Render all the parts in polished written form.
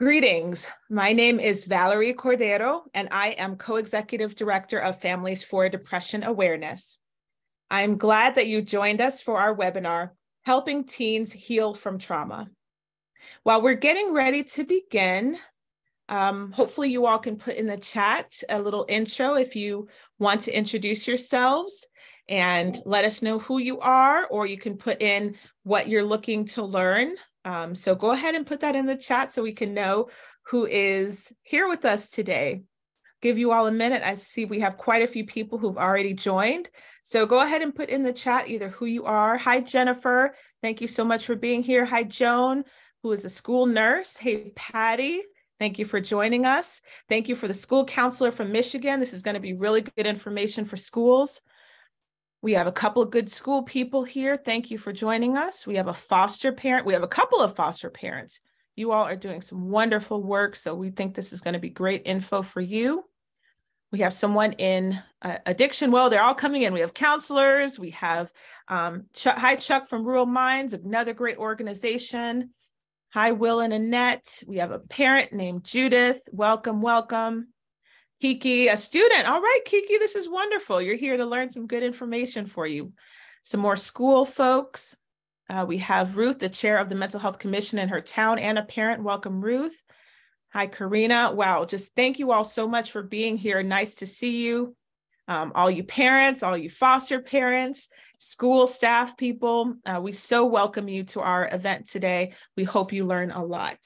Greetings. My name is Valerie Cordero, and I am Co-Executive Director of Families for Depression Awareness. I'm glad that you joined us for our webinar, Helping Teens Heal from Trauma. While we're getting ready to begin, hopefully you all can put in the chat a little intro if you want to introduce yourselves and let us know who you are, or you can put in what you're looking to learn. So go ahead and put that in the chat so we can know who is here with us today. Give you all a minute. I see we have quite a few people who've already joined. So go ahead and put in the chat either who you are. Hi, Jennifer. Thank you so much for being here. Hi, Joan, who is a school nurse. Hey, Patty. Thank you for joining us. Thank you for the school counselor from Michigan. This is going to be really good information for schools. We have a couple of good school people here. Thank you for joining us. We have a foster parent. We have a couple of foster parents. You all are doing some wonderful work, so we think this is going to be great info for you. We have someone in addiction. Well, they're all coming in. We have counselors. We have hi, Chuck from Rural Minds, another great organization. Hi, Will and Annette. We have a parent named Judith. Welcome, welcome. Kiki, a student. All right, Kiki, this is wonderful. You're here to learn some good information for you. Some more school folks. We have Ruth, the chair of the Mental Health Commission in her town, and a parent. Welcome, Ruth. Hi, Karina. Wow, just thank you all so much for being here. Nice to see you. All you parents, all you foster parents, school staff people, we so welcome you to our event today. We hope you learn a lot.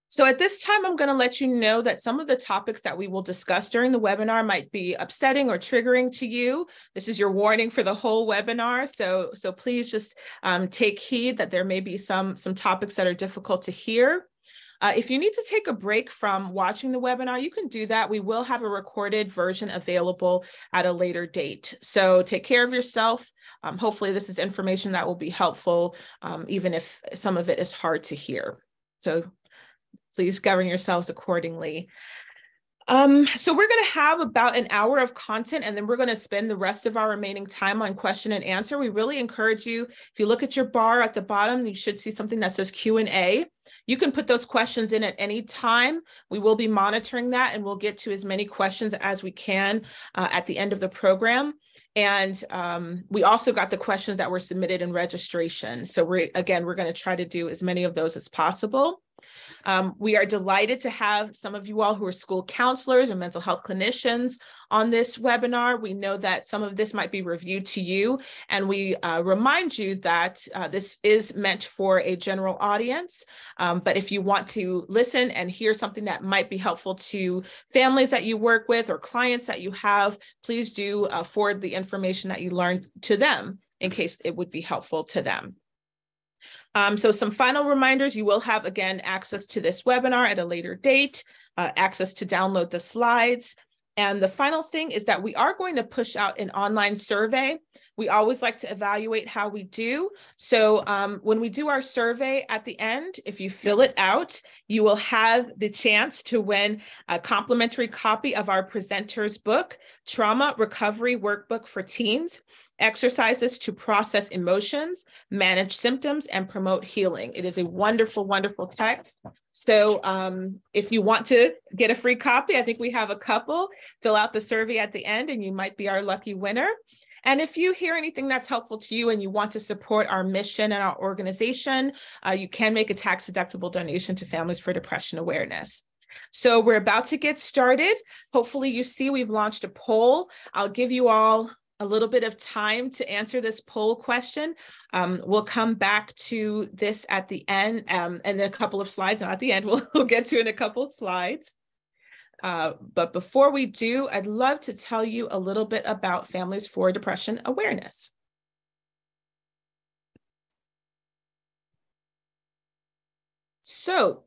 So at this time, I'm going to let you know that some of the topics that we will discuss during the webinar might be upsetting or triggering to you. This is your warning for the whole webinar. So please just take heed that there may be some topics that are difficult to hear. If you need to take a break from watching the webinar, you can do that. We will have a recorded version available at a later date. So take care of yourself. Hopefully this is information that will be helpful, even if some of it is hard to hear. So please govern yourselves accordingly. So we're going to have about an hour of content, and then we're going to spend the rest of our remaining time on question and answer. We really encourage you, if you look at your bar at the bottom, you should see something that says Q&A. You can put those questions in at any time. We will be monitoring that, and we'll get to as many questions as we can at the end of the program. And we also got the questions that were submitted in registration. So we're going to try to do as many of those as possible. We are delighted to have some of you all who are school counselors or mental health clinicians on this webinar. We know that some of this might be reviewed to you, and we remind you that this is meant for a general audience. But if you want to listen and hear something that might be helpful to families that you work with or clients that you have, please do forward the information that you learned to them in case it would be helpful to them. So some final reminders, you will have, again, access to this webinar at a later date, access to download the slides. And the final thing is that we are going to push out an online survey. We always like to evaluate how we do. So when we do our survey at the end, if you fill it out, you will have the chance to win a complimentary copy of our presenter's book, Trauma Recovery Workbook for Teens: Exercises to Process Emotions, Manage Symptoms, and Promote Healing. It is a wonderful, wonderful text. So if you want to get a free copy, I think we have a couple. Fill out the survey at the end and you might be our lucky winner. And if you hear anything that's helpful to you and you want to support our mission and our organization, you can make a tax-deductible donation to Families for Depression Awareness. So we're about to get started. Hopefully you see we've launched a poll. I'll give you all a little bit of time to answer this poll question. We'll come back to this at the end, and then a couple of slides, and at the end we'll get to in a couple of slides. But before we do, I'd love to tell you a little bit about Families for Depression Awareness. So,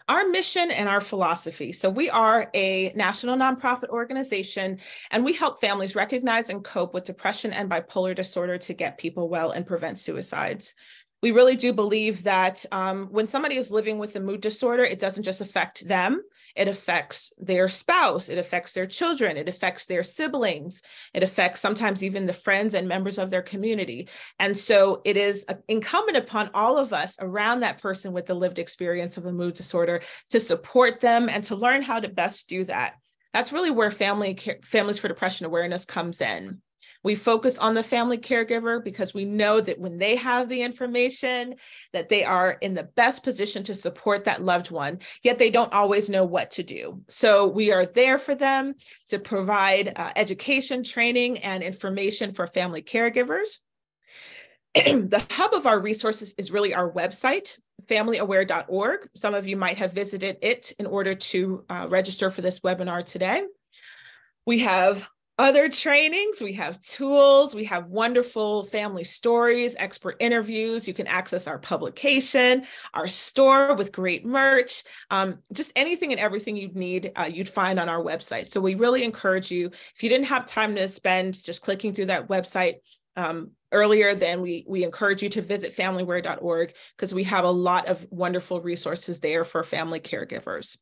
our mission and our philosophy. So we are a national nonprofit organization, and we help families recognize and cope with depression and bipolar disorder to get people well and prevent suicides. We really do believe that when somebody is living with a mood disorder, it doesn't just affect them, It affects their spouse. It affects their children. It affects their siblings. It affects sometimes even the friends and members of their community. And so it is incumbent upon all of us around that person with the lived experience of a mood disorder to support them and to learn how to best do that. That's really where Families for Depression Awareness comes in. We focus on the family caregiver because we know that when they have the information, that they are in the best position to support that loved one, yet they don't always know what to do. So we are there for them to provide education, training, and information for family caregivers. The hub of our resources is really our website, familyaware.org. Some of you might have visited it in order to register for this webinar today. We have other trainings, we have tools, we have wonderful family stories, expert interviews. You can access our publication, our store with great merch, just anything and everything you'd need, you'd find on our website. So we really encourage you, if you didn't have time to spend just clicking through that website earlier, then we encourage you to visit familyaware.org because we have a lot of wonderful resources there for family caregivers.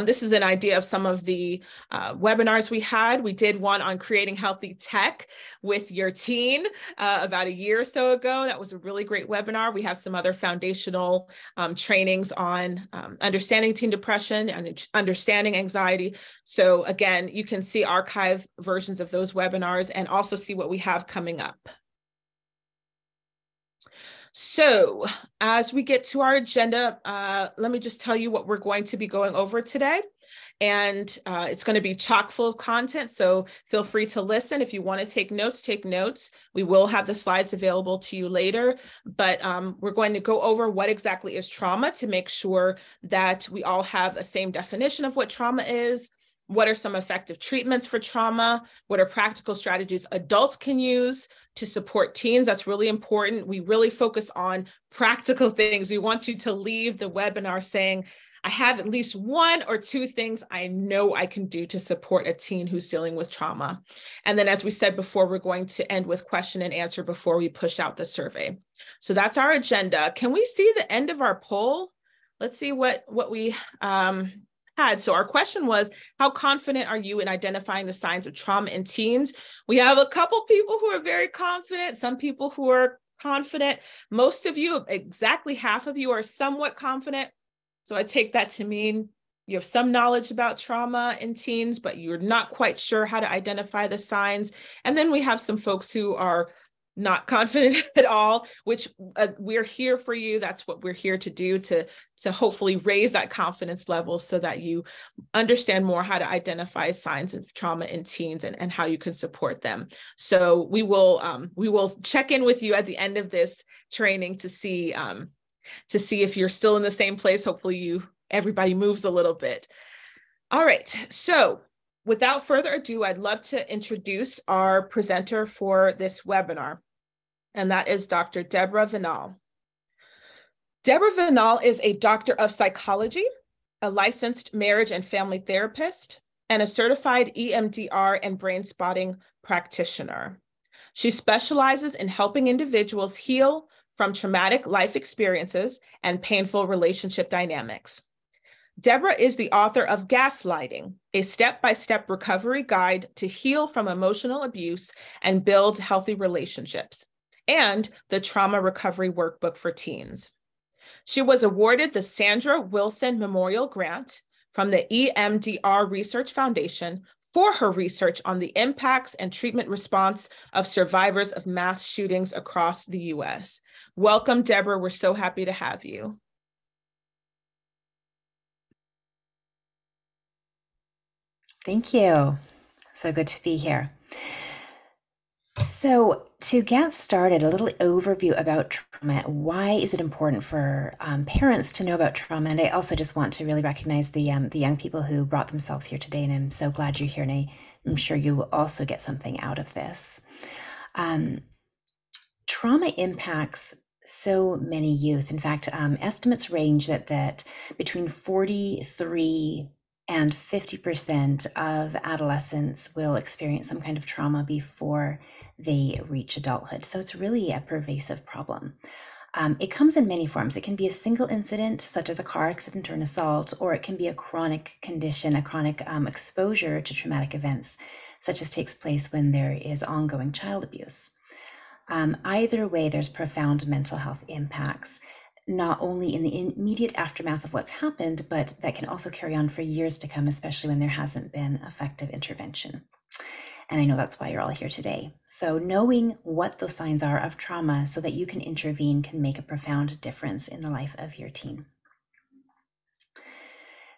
This is an idea of some of the webinars we had. We did one on creating healthy tech with your teen about a year or so ago. That was a really great webinar. We have some other foundational trainings on understanding teen depression and understanding anxiety. So again, you can see archive versions of those webinars and also see what we have coming up. So as we get to our agenda, let me just tell you what we're going to be going over today. And it's going to be chock full of content, so feel free to listen. If you want to take notes, take notes. We will have the slides available to you later, but we're going to go over what exactly is trauma to make sure that we all have a same definition of what trauma is. What are some effective treatments for trauma? What are practical strategies adults can use to support teens? That's really important. We really focus on practical things. We want you to leave the webinar saying, I have at least one or two things I know I can do to support a teen who's dealing with trauma. And then, as we said before, we're going to end with question and answer before we push out the survey. So that's our agenda. Can we see the end of our poll? Let's see what we had. So our question was, how confident are you in identifying the signs of trauma in teens? We have a couple people who are very confident, some people who are confident. Most of you, exactly half of you, are somewhat confident. So I take that to mean you have some knowledge about trauma in teens, but you're not quite sure how to identify the signs. And then we have some folks who are not confident at all, which we're here for you. That's what we're here to do, to hopefully raise that confidence level so that you understand more how to identify signs of trauma in teens and how you can support them. So we will check in with you at the end of this training to see if you're still in the same place. Hopefully everybody moves a little bit. All right, so without further ado, I'd love to introduce our presenter for this webinar, and that is Dr. Deborah Vinal. Deborah Vinal is a doctor of psychology, a licensed marriage and family therapist, and a certified EMDR and brain spotting practitioner. She specializes in helping individuals heal from traumatic life experiences and painful relationship dynamics. Deborah is the author of Gaslighting, a step-by-step recovery guide to heal from emotional abuse and build healthy relationships, and the Trauma Recovery Workbook for Teens. She was awarded the Sandra Wilson Memorial Grant from the EMDR Research Foundation for her research on the impacts and treatment response of survivors of mass shootings across the U.S. Welcome, Deborah. We're so happy to have you. Thank you. So good to be here. So to get started, a little overview about trauma. Why is it important for parents to know about trauma? And I also just want to really recognize the young people who brought themselves here today. And I'm so glad you're here. And I'm sure you will also get something out of this. Trauma impacts so many youth. In fact, estimates range that between 43 and 50% of adolescents will experience some kind of trauma before they reach adulthood. So it's really a pervasive problem. It comes in many forms. It can be a single incident, such as a car accident or an assault, or it can be a chronic condition, a chronic exposure to traumatic events, such as takes place when there is ongoing child abuse. Either way, there's profound mental health impacts, not only in the immediate aftermath of what's happened, but that can also carry on for years to come, especially when there hasn't been effective intervention. And I know that's why you're all here today. So knowing what those signs are of trauma so that you can intervene can make a profound difference in the life of your teen.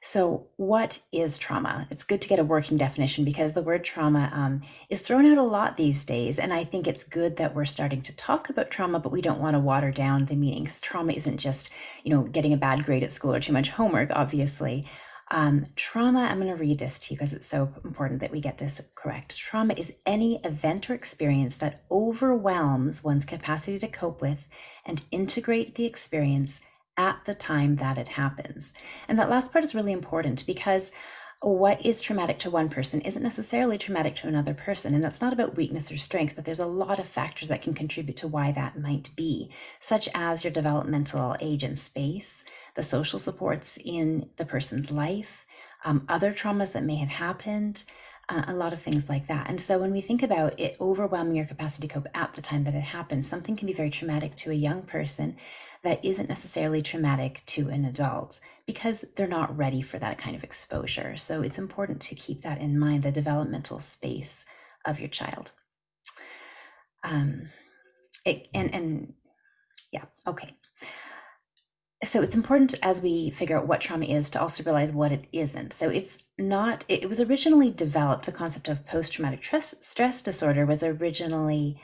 So what is trauma? It's good to get a working definition because the word trauma is thrown out a lot these days. And I think it's good that we're starting to talk about trauma, but we don't want to water down the meanings. Trauma isn't just, getting a bad grade at school or too much homework, obviously. Trauma, I'm going to read this to you because it's so important that we get this correct. Trauma is any event or experience that overwhelms one's capacity to cope with and integrate the experience at the time that it happens. And that last part is really important because what is traumatic to one person isn't necessarily traumatic to another person. And that's not about weakness or strength, but there's a lot of factors that can contribute to why that might be, such as your developmental age and space, the social supports in the person's life, other traumas that may have happened, a lot of things like that. And so when we think about it overwhelming your capacity to cope at the time that it happens, something can be very traumatic to a young person that isn't necessarily traumatic to an adult because they're not ready for that kind of exposure. So it's important to keep that in mind, the developmental space of your child. Okay. So it's important as we figure out what trauma is to also realize what it isn't. So it was originally developed, the concept of post-traumatic stress disorder was originally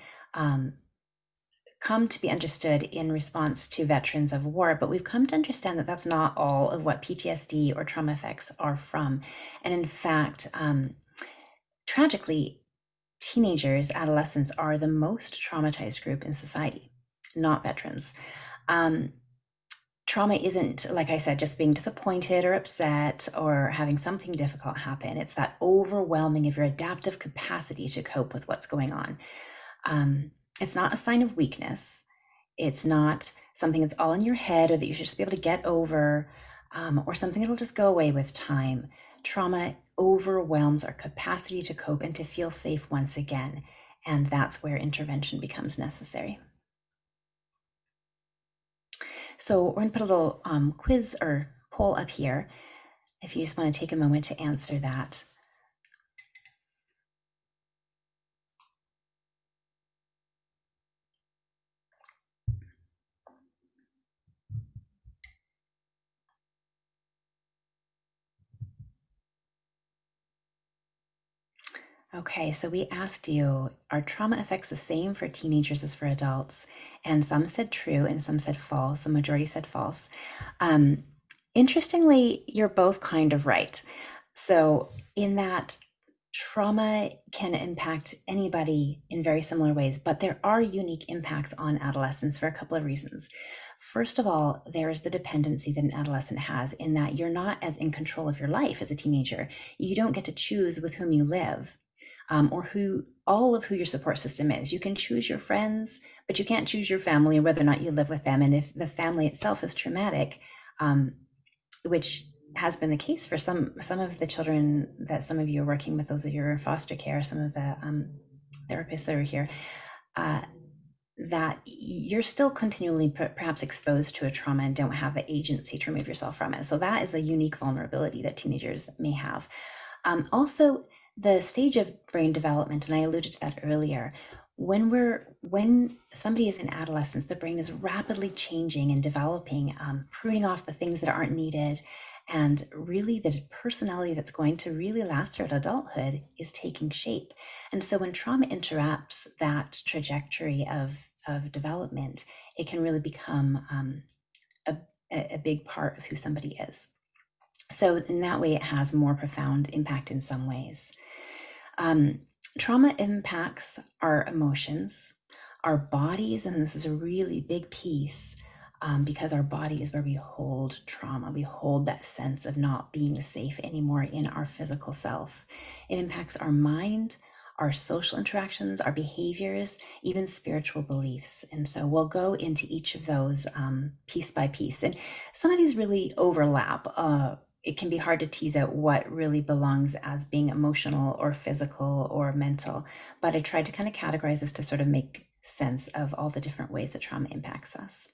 come to be understood in response to veterans of war, but we've come to understand that that's not all of what PTSD or trauma effects are from. And in fact, tragically, teenagers, adolescents are the most traumatized group in society, not veterans. Trauma isn't, like I said, just being disappointed or upset or having something difficult happen. It's that overwhelming of your adaptive capacity to cope with what's going on. It's not a sign of weakness. It's not something that's all in your head or that you should just be able to get over, or something that'll just go away with time. Trauma overwhelms our capacity to cope and to feel safe once again. And that's where intervention becomes necessary. So we're going to put a little quiz or poll up here if you just want to take a moment to answer that. Okay, so we asked you, are trauma effects the same for teenagers as for adults? And some said true and some said false. The majority said false. Interestingly, you're both kind of right. So in that, trauma can impact anybody in very similar ways, but there are unique impacts on adolescents for a couple of reasons. First of all, there is the dependency that an adolescent has in that you're not as in control of your life as a teenager. You don't get to choose with whom you live. Or who your support system is. You can choose your friends, but you can't choose your family or whether or not you live with them. And if the family itself is traumatic, which has been the case for some of the children that some of you are working with, those of you who are in foster care, some of the therapists that are here, that you're still continually perhaps exposed to a trauma and don't have the agency to remove yourself from it. So that is a unique vulnerability that teenagers may have. Also, the stage of brain development, and I alluded to that earlier, when somebody is in adolescence, the brain is rapidly changing and developing, pruning off the things that aren't needed. And really the personality that's going to really last throughout adulthood is taking shape. And so when trauma interrupts that trajectory of development, it can really become a big part of who somebody is. So in that way, it has more profound impact in some ways. Trauma impacts our emotions, our bodies, and this is a really big piece because our body is where we hold trauma. We hold that sense of not being safe anymore in our physical self. It impacts our mind, our social interactions, our behaviors, even spiritual beliefs. And so we'll go into each of those piece by piece. And some of these really overlap. It can be hard to tease out what really belongs as being emotional or physical or mental, but I tried to kind of categorize this to sort of make sense of all the different ways that trauma impacts us.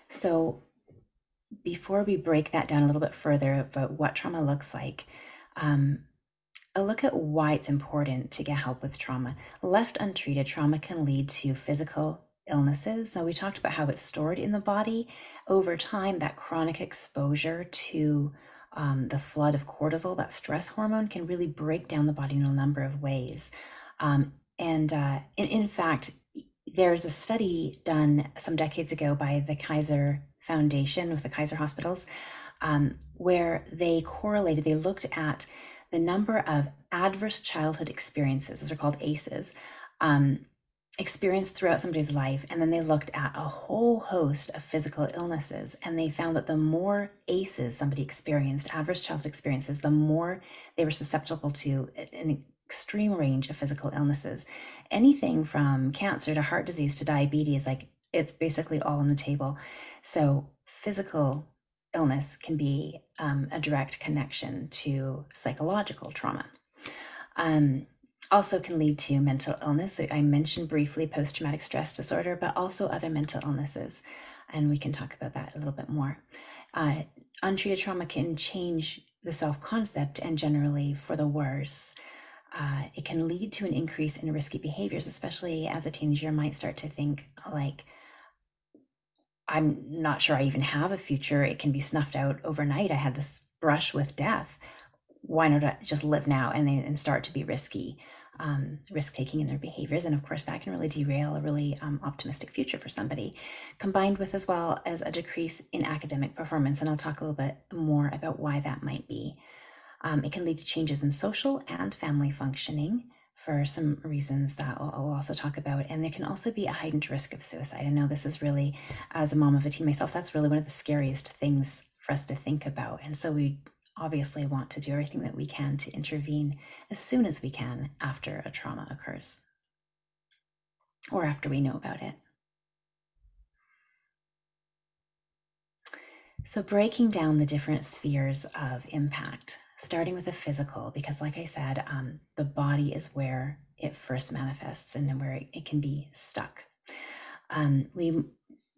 So before we break that down a little bit further about what trauma looks like, a look at why it's important to get help with trauma. Left untreated, trauma can lead to physical illnesses. Now, we talked about how it's stored in the body. Over time, that chronic exposure to the flood of cortisol, that stress hormone, can really break down the body in a number of ways. In fact, there's a study done some decades ago by the Kaiser Foundation with the Kaiser hospitals, where they looked at the number of adverse childhood experiences, those are called ACEs, experienced throughout somebody's life. And then they looked at a whole host of physical illnesses. And they found that the more ACEs somebody experienced, adverse childhood experiences, the more they were susceptible to an extreme range of physical illnesses. Anything from cancer to heart disease to diabetes, like it's basically all on the table. So physical illness can be a direct connection to psychological trauma. Also can lead to mental illness. So I mentioned briefly post-traumatic stress disorder, but also other mental illnesses. And we can talk about that a little bit more. Untreated trauma can change the self-concept and generally for the worse. It can lead to an increase in risky behaviors, especially as a teenager might start to think like, I'm not sure I even have a future. It can be snuffed out overnight. I had this brush with death. Why not I just live now and start to be risky, risk-taking in their behaviors? And of course, that can really derail a really optimistic future for somebody, combined with as well as a decrease in academic performance. And I'll talk a little bit more about why that might be. It can lead to changes in social and family functioning for some reasons that I'll also talk about. And there can also be a heightened risk of suicide. I know this is really, as a mom of a teen myself, that's really one of the scariest things for us to think about. And so we obviously want to do everything that we can to intervene as soon as we can after a trauma occurs or after we know about it. So breaking down the different spheres of impact, starting with the physical, because like I said, the body is where it first manifests and where it can be stuck. We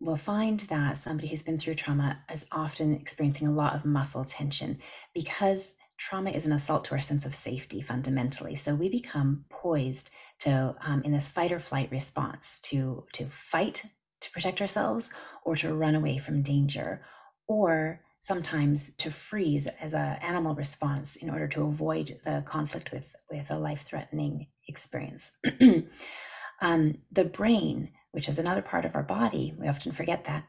will find that somebody who's been through trauma is often experiencing a lot of muscle tension because trauma is an assault to our sense of safety fundamentally. So we become poised to, in this fight or flight response, to fight to protect ourselves or to run away from danger, or sometimes to freeze as an animal response in order to avoid the conflict with a life-threatening experience. The brain, which is another part of our body, we often forget that,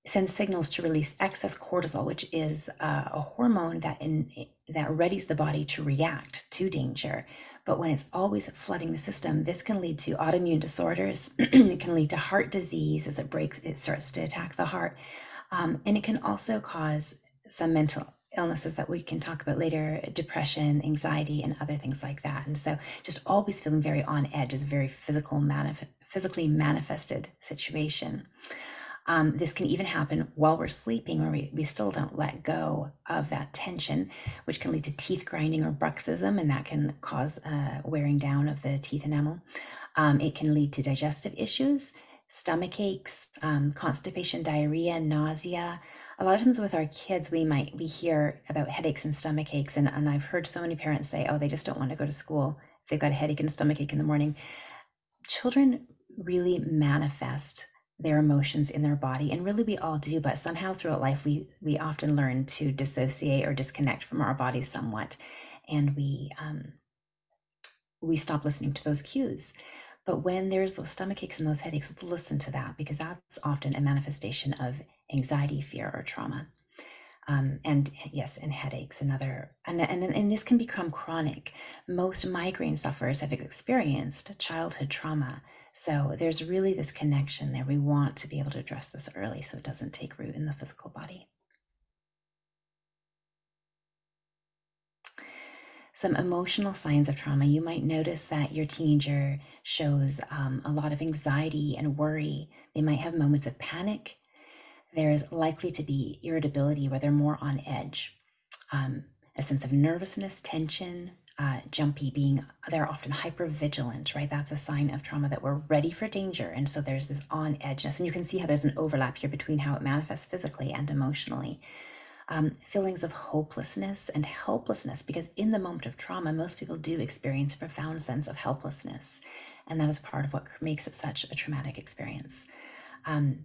sends signals to release excess cortisol, which is a hormone that readies the body to react to danger. But when it's always flooding the system, this can lead to autoimmune disorders. It can lead to heart disease as it starts to attack the heart. And it can also cause some mental illnesses that we can talk about later, depression, anxiety, and other things like that. And so just always feeling very on edge is a very physically manifested situation. This can even happen while we're sleeping, where we still don't let go of that tension, which can lead to teeth grinding or bruxism, and that can cause wearing down of the teeth enamel. It can lead to digestive issues, stomach aches, constipation, diarrhea, nausea. A lot of times with our kids, we hear about headaches and stomach aches, and I've heard so many parents say, oh, they just don't want to go to school if they've got a headache and a stomach ache in the morning. Children really manifest their emotions in their body, and really we all do, but somehow throughout life we often learn to dissociate or disconnect from our bodies somewhat, and we stop listening to those cues. But when there's those stomach aches and those headaches, listen to that, because that's often a manifestation of anxiety, fear, or trauma. And yes, and headaches and this can become chronic. Most migraine sufferers have experienced childhood trauma. So there's really this connection there. We want to be able to address this early so it doesn't take root in the physical body. Some emotional signs of trauma. You might notice that your teenager shows a lot of anxiety and worry. They might have moments of panic. There's likely to be irritability where they're more on edge, a sense of nervousness, tension, jumpy, being, they're often hyper vigilant, right? That's a sign of trauma, that we're ready for danger. And so there's this on edgeness. And you can see how there's an overlap here between how it manifests physically and emotionally. Feelings of hopelessness and helplessness, because in the moment of trauma, most people do experience a profound sense of helplessness. And that is part of what makes it such a traumatic experience.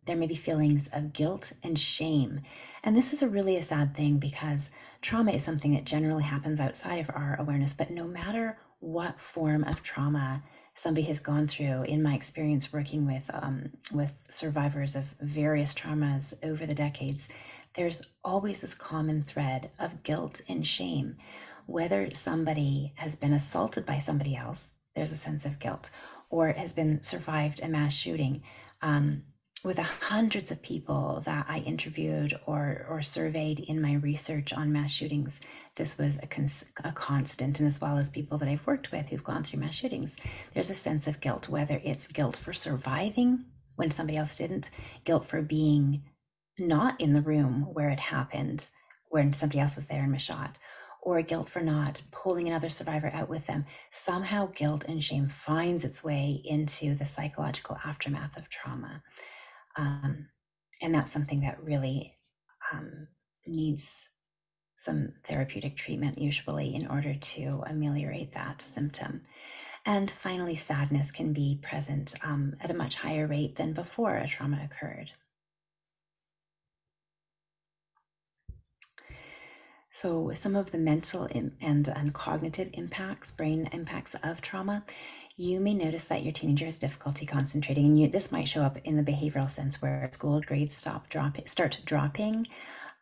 There may be feelings of guilt and shame. And this is really a sad thing, because trauma is something that generally happens outside of our awareness. But no matter what form of trauma somebody has gone through, in my experience working with survivors of various traumas over the decades, there's always this common thread of guilt and shame. Whether somebody has been assaulted by somebody else, there's a sense of guilt, or has been survived a mass shooting. With the hundreds of people that I interviewed or surveyed in my research on mass shootings, this was a constant. And as well as people that I've worked with who've gone through mass shootings, there's a sense of guilt, whether it's guilt for surviving when somebody else didn't, guilt for being not in the room where it happened, when somebody else was there and was shot, or guilt for not pulling another survivor out with them. Somehow guilt and shame finds its way into the psychological aftermath of trauma. And that's something that really needs some therapeutic treatment, usually, in order to ameliorate that symptom. And finally, sadness can be present at a much higher rate than before a trauma occurred. So some of the mental and cognitive impacts, brain impacts of trauma, you may notice that your teenager has difficulty concentrating. And this might show up in the behavioral sense, where school grades start dropping.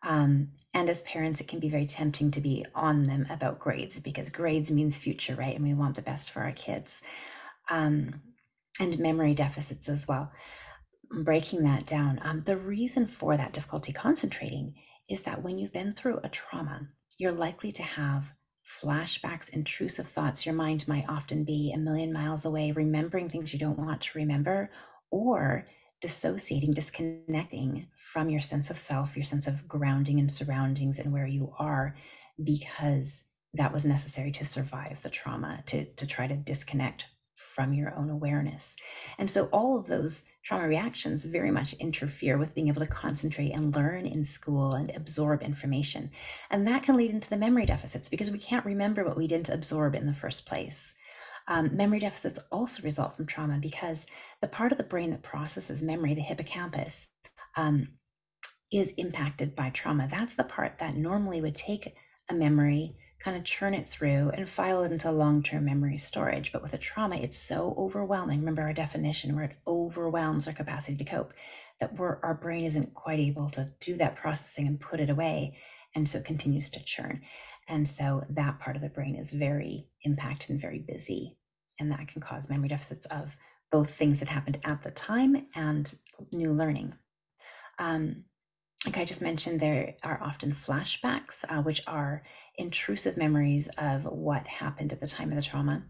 And as parents, it can be very tempting to be on them about grades, because grades means future, right? And we want the best for our kids. And memory deficits as well. Breaking that down, the reason for that difficulty concentrating is that when you've been through a trauma, you're likely to have flashbacks, intrusive thoughts. Your mind might often be a million miles away, remembering things you don't want to remember, or dissociating, disconnecting from your sense of self, your sense of grounding and surroundings and where you are, because that was necessary to survive the trauma, to try to disconnect from your own awareness. And so all of those trauma reactions very much interfere with being able to concentrate and learn in school and absorb information. And that can lead into the memory deficits, because we can't remember what we didn't absorb in the first place. Memory deficits also result from trauma, because the part of the brain that processes memory, the hippocampus, is impacted by trauma. That's the part that normally would take a memory, kind of churn it through and file it into long-term memory storage. But with a trauma, it's so overwhelming. Remember our definition, where it overwhelms our capacity to cope, that our brain isn't quite able to do that processing and put it away. And so it continues to churn. And so that part of the brain is very impacted and very busy. And that can cause memory deficits of both things that happened at the time and new learning. Like I just mentioned, there are often flashbacks, which are intrusive memories of what happened at the time of the trauma.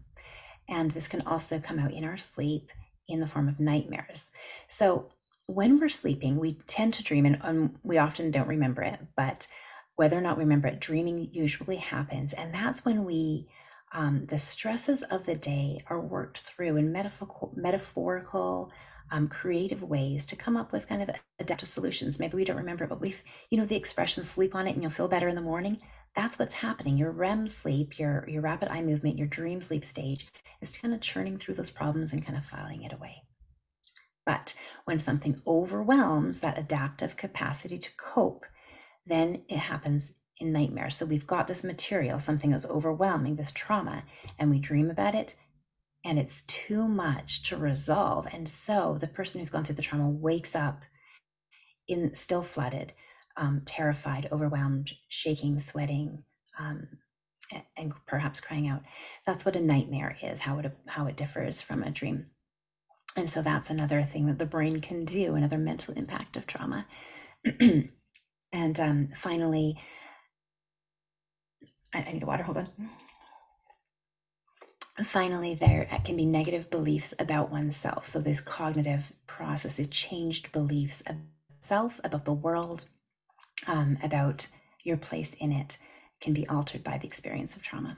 And this can also come out in our sleep in the form of nightmares. So when we're sleeping, we tend to dream, and we often don't remember it, but whether or not we remember it, dreaming usually happens. And that's when the stresses of the day are worked through in metaphorical, creative ways to come up with kind of adaptive solutions. Maybe we don't remember it, but the expression sleep on it and you'll feel better in the morning. That's what's happening. Your REM sleep, your rapid eye movement, your dream sleep stage is kind of churning through those problems and kind of filing it away. But when something overwhelms that adaptive capacity to cope, then it happens in nightmares. So we've got this material, something that's overwhelming, this trauma, and we dream about it, and it's too much to resolve. And so the person who's gone through the trauma wakes up still flooded, terrified, overwhelmed, shaking, sweating, and perhaps crying out. That's what a nightmare is, how it differs from a dream. And so that's another thing that the brain can do, another mental impact of trauma. And finally, I need a water, hold on. Finally, there can be negative beliefs about oneself. So this cognitive process, the changed beliefs about self, about the world, about your place in it, can be altered by the experience of trauma.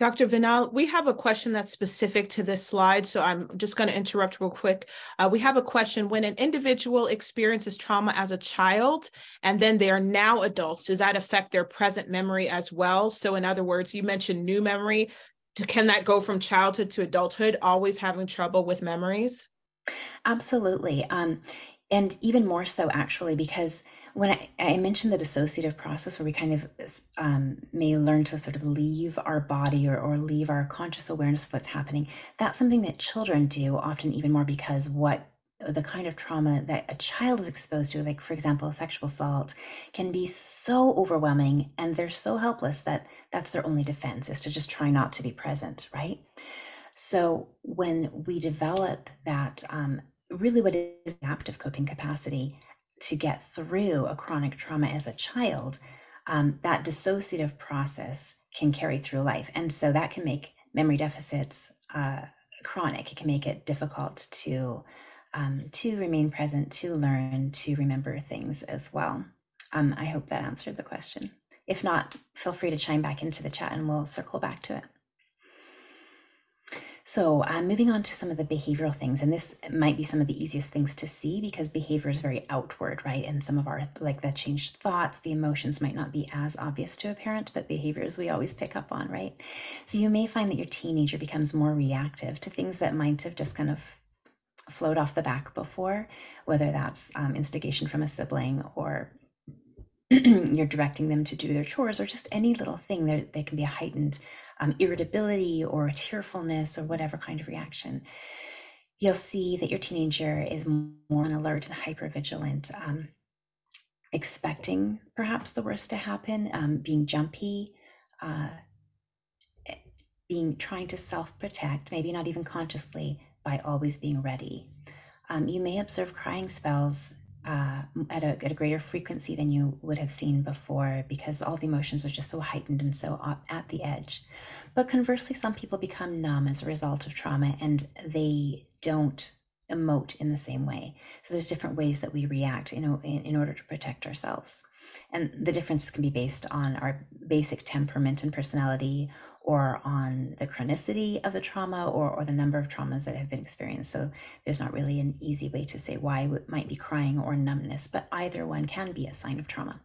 Dr. Vinal, we have a question that's specific to this slide, so I'm just going to interrupt real quick. We have a question: when an individual experiences trauma as a child and then they are now adults, does that affect their present memory as well? So in other words, you mentioned new memory. Can that go from childhood to adulthood, always having trouble with memories? Absolutely. And even more so, actually, because when I mentioned the dissociative process where we kind of may learn to sort of leave our body or leave our conscious awareness of what's happening, that's something that children do often even more because what the kind of trauma that a child is exposed to, like, for example, sexual assault, can be so overwhelming and they're so helpless that that's their only defense is to just try not to be present, right? So when we develop that, really what is adaptive coping capacity to get through a chronic trauma as a child, that dissociative process can carry through life. And so that can make memory deficits chronic. It can make it difficult to remain present, to learn, to remember things as well. I hope that answered the question. If not, feel free to chime back into the chat and we'll circle back to it. So moving on to some of the behavioral things, and this might be some of the easiest things to see because behavior is very outward, right? And some of our, like the changed thoughts, the emotions might not be as obvious to a parent, but behaviors we always pick up on, right? So you may find that your teenager becomes more reactive to things that might have just kind of flowed off the back before, whether that's instigation from a sibling or you're directing them to do their chores or just any little thing. There can be a heightened irritability or tearfulness or whatever kind of reaction. You'll see that your teenager is more on alert and hypervigilant, expecting perhaps the worst to happen, being jumpy, uh, being trying to self-protect, maybe not even consciously, by always being ready. You may observe crying spells at a greater frequency than you would have seen before because all the emotions are just so heightened and so at the edge. But conversely, some people become numb as a result of trauma and they don't emote in the same way. So there's different ways that we react, in order to protect ourselves. And the difference can be based on our basic temperament and personality or on the chronicity of the trauma or the number of traumas that have been experienced. So there's not really an easy way to say why it might be crying or numbness, but either one can be a sign of trauma.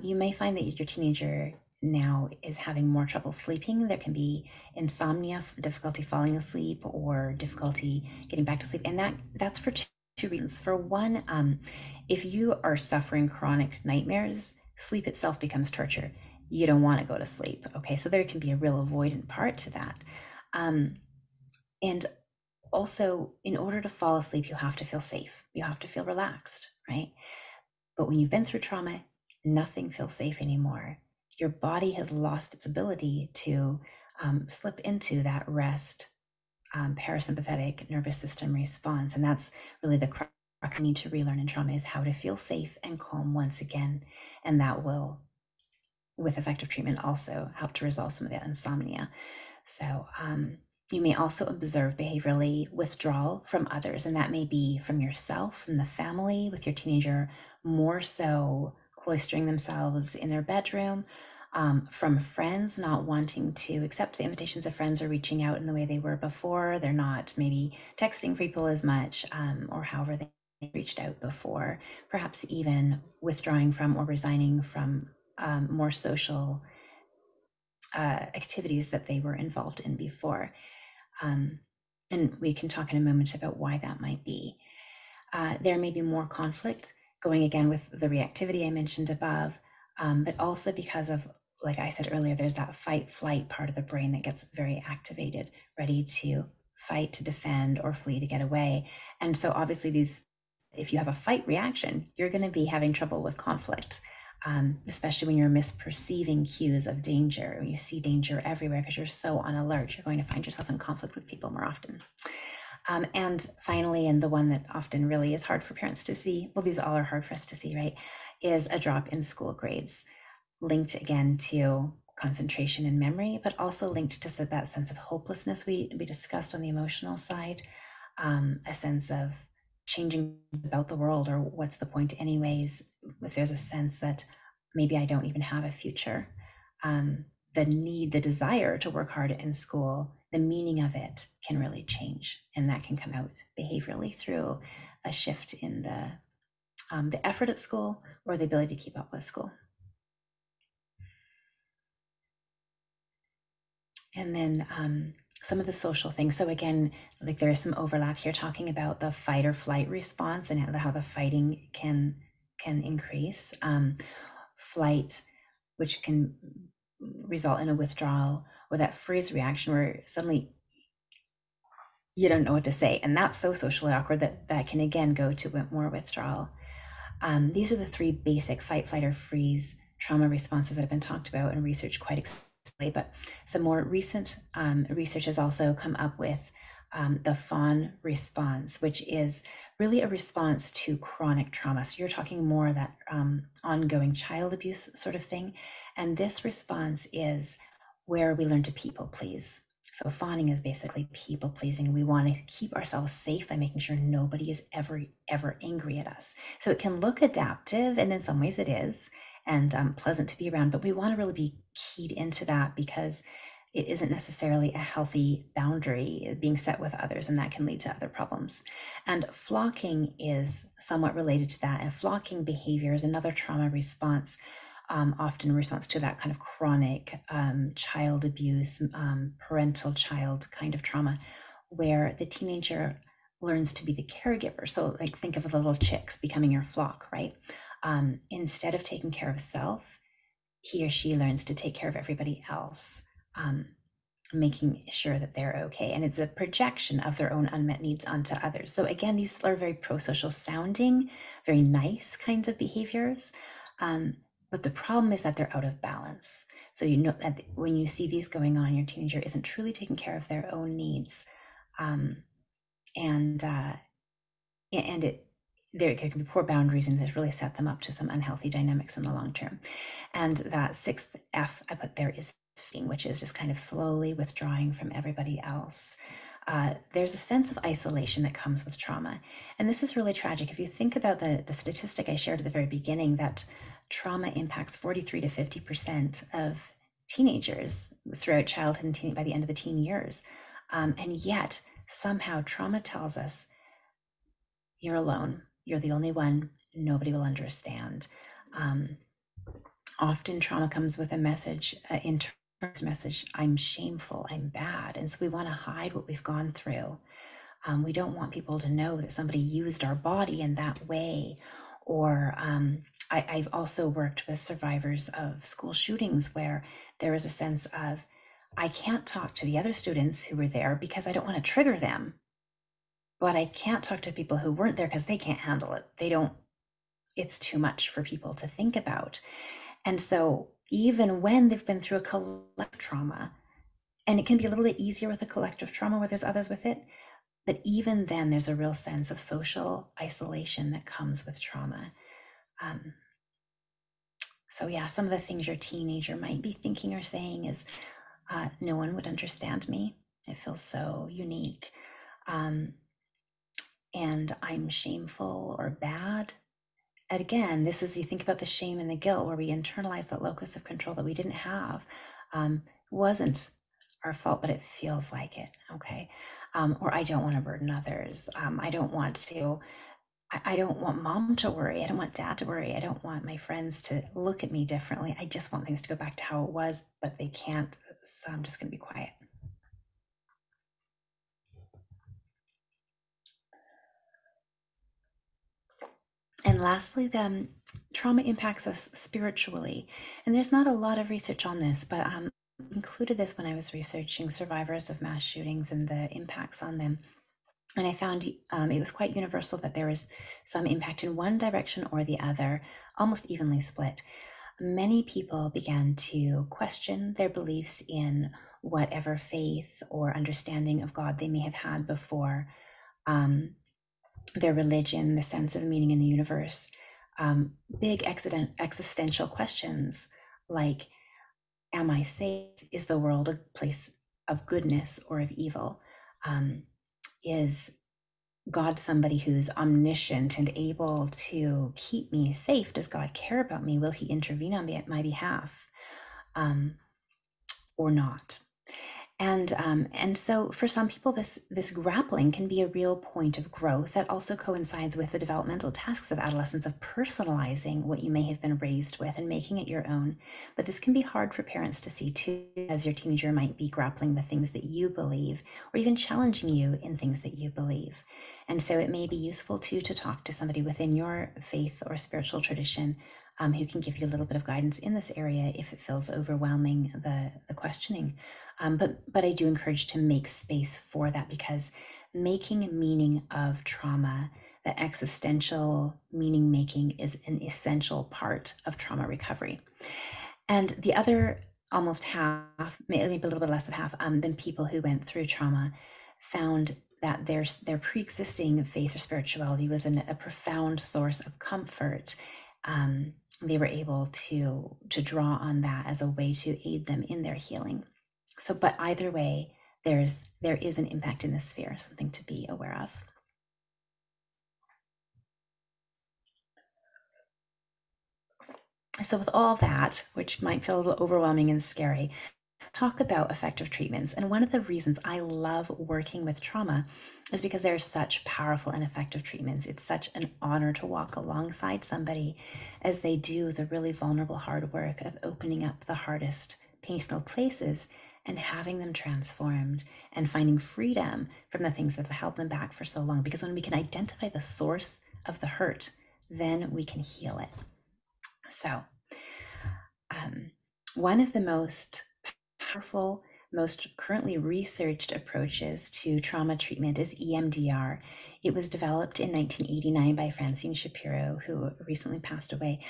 You may find that your teenager now is having more trouble sleeping. There can be insomnia, difficulty falling asleep, or difficulty getting back to sleep. And that's for two reasons. For one, if you are suffering chronic nightmares, sleep itself becomes torture. You don't want to go to sleep. Okay, so there can be a real avoidant part to that. And also, in order to fall asleep, you have to feel safe. You have to feel relaxed, right? But when you've been through trauma, nothing feels safe anymore. Your body has lost its ability to slip into that rest, parasympathetic nervous system response. And that's really the crux we need to relearn in trauma is how to feel safe and calm once again. And that will, with effective treatment, also help to resolve some of that insomnia. So you may also observe behaviorally withdrawal from others, and that may be from yourself, from the family, with your teenager more so cloistering themselves in their bedroom, from friends not wanting to accept the invitations of friends or reaching out in the way they were before. They're not maybe texting people as much, or however they reached out before, perhaps even withdrawing from or resigning from more social activities that they were involved in before. And we can talk in a moment about why that might be. There may be more conflict going again with the reactivity I mentioned above, but also because of, like I said earlier, there's that fight flight part of the brain that gets very activated, ready to fight, to defend, or flee, to get away. And so obviously if you have a fight reaction, you're going to be having trouble with conflict. Especially when you're misperceiving cues of danger, or you see danger everywhere because you're so on alert, you're going to find yourself in conflict with people more often. And finally, and the one that often really is hard for parents to see, well, these all are hard for us to see, right, is a drop in school grades linked again to concentration and memory, but also linked to that sense of hopelessness we discussed on the emotional side, a sense of changing about the world, or what's the point anyways, if there's a sense that maybe I don't even have a future. The desire to work hard in school, the meaning of it can really change, and that can come out behaviorally through a shift in the effort at school or the ability to keep up with school. And then some of the social things. So again, like there is some overlap here talking about the fight or flight response and how the fighting can increase. Flight, which can result in a withdrawal, or that freeze reaction where suddenly you don't know what to say. And that's so socially awkward that can again go to more withdrawal. These are the three basic fight, flight, or freeze trauma responses that have been talked about and researched quite extensively. But some more recent research has also come up with the fawn response, which is really a response to chronic trauma. So you're talking more that ongoing child abuse sort of thing. And this response is where we learn to people please. So fawning is basically people pleasing. We want to keep ourselves safe by making sure nobody is ever angry at us. So it can look adaptive, and in some ways it is, and pleasant to be around, but we want to really be keyed into that because it isn't necessarily a healthy boundary being set with others, and that can lead to other problems. And flocking is somewhat related to that. And flocking behavior is another trauma response, often in response to that kind of chronic child abuse, parental child kind of trauma, where the teenager learns to be the caregiver. So like think of the little chicks becoming your flock, right? Instead of taking care of self, he or she learns to take care of everybody else, making sure that they're okay. And it's a projection of their own unmet needs onto others. So again, these are very pro-social sounding, very nice kinds of behaviors. But the problem is that they're out of balance. So you know that when you see these going on, your teenager isn't truly taking care of their own needs. And there can be poor boundaries, and it really set them up to some unhealthy dynamics in the long term. And that sixth F I put there is feeding, which is just kind of slowly withdrawing from everybody else. There's a sense of isolation that comes with trauma. And this is really tragic. If you think about the statistic I shared at the very beginning, that trauma impacts 43 to 50% of teenagers throughout childhood and teen, by the end of the teen years. And yet somehow trauma tells us you're alone. You're the only one. Nobody will understand. Often trauma comes with a message, message, I'm shameful, I'm bad. And so we want to hide what we've gone through. We don't want people to know that somebody used our body in that way. Or I've also worked with survivors of school shootings where there is a sense of, I can't talk to the other students who were there because I don't want to trigger them. But I can't talk to people who weren't there because they can't handle it. It's too much for people to think about. And so even when they've been through a collective trauma, and it can be a little bit easier with a collective trauma where there's others with it, but even then there's a real sense of social isolation that comes with trauma. So yeah, some of the things your teenager might be thinking or saying is, no one would understand me. It feels so unique. And I'm shameful or bad. And again, this is, you think about the shame and the guilt where we internalize that locus of control that we didn't have. Wasn't our fault, but it feels like it, okay? Or I don't want to burden others. I don't want mom to worry. I don't want dad to worry. I don't want my friends to look at me differently. I just want things to go back to how it was, but they can't, so I'm just gonna be quiet. And lastly, then trauma impacts us spiritually. And there's not a lot of research on this, but included this when I was researching survivors of mass shootings and the impacts on them. And I found it was quite universal that there was some impact in one direction or the other, almost evenly split. Many people began to question their beliefs in whatever faith or understanding of God they may have had before. Their religion, the sense of meaning in the universe, big existential questions like, am I safe? Is the world a place of goodness or of evil? Is God somebody who's omniscient and able to keep me safe? Does God care about me? Will he intervene on my behalf, or not? And so for some people, this grappling can be a real point of growth that also coincides with the developmental tasks of adolescence of personalizing what you may have been raised with and making it your own. But this can be hard for parents to see too, as your teenager might be grappling with things that you believe, or even challenging you in things that you believe. And so it may be useful too to talk to somebody within your faith or spiritual tradition, who can give you a little bit of guidance in this area if it feels overwhelming, the questioning. But I do encourage to make space for that, because making meaning of trauma, the existential meaning making, is an essential part of trauma recovery. And the other almost half, maybe a little bit less of half, than people who went through trauma found that their pre-existing faith or spirituality was a profound source of comfort. They were able to draw on that as a way to aid them in their healing. So, but either way, there is an impact in the sphere, something to be aware of. So with all that, which might feel a little overwhelming and scary, talk about effective treatments. And one of the reasons I love working with trauma is because there are such powerful and effective treatments. It's such an honor to walk alongside somebody as they do the really vulnerable, hard work of opening up the hardest, painful places and having them transformed and finding freedom from the things that have held them back for so long. Because when we can identify the source of the hurt, then we can heal it. So, one of the most powerful, most currently researched approaches to trauma treatment is EMDR. It was developed in 1989 by Francine Shapiro, who recently passed away.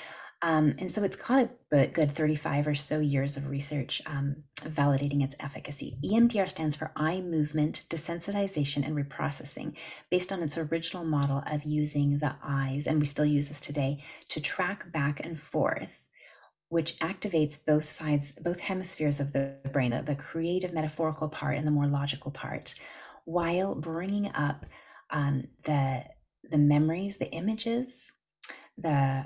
And so it's got a good 35 or so years of research validating its efficacy. EMDR stands for eye movement desensitization and reprocessing, based on its original model of using the eyes, and we still use this today, to track back and forth, which activates both sides, both hemispheres of the brain, the creative metaphorical part and the more logical part, while bringing up the memories, the images, the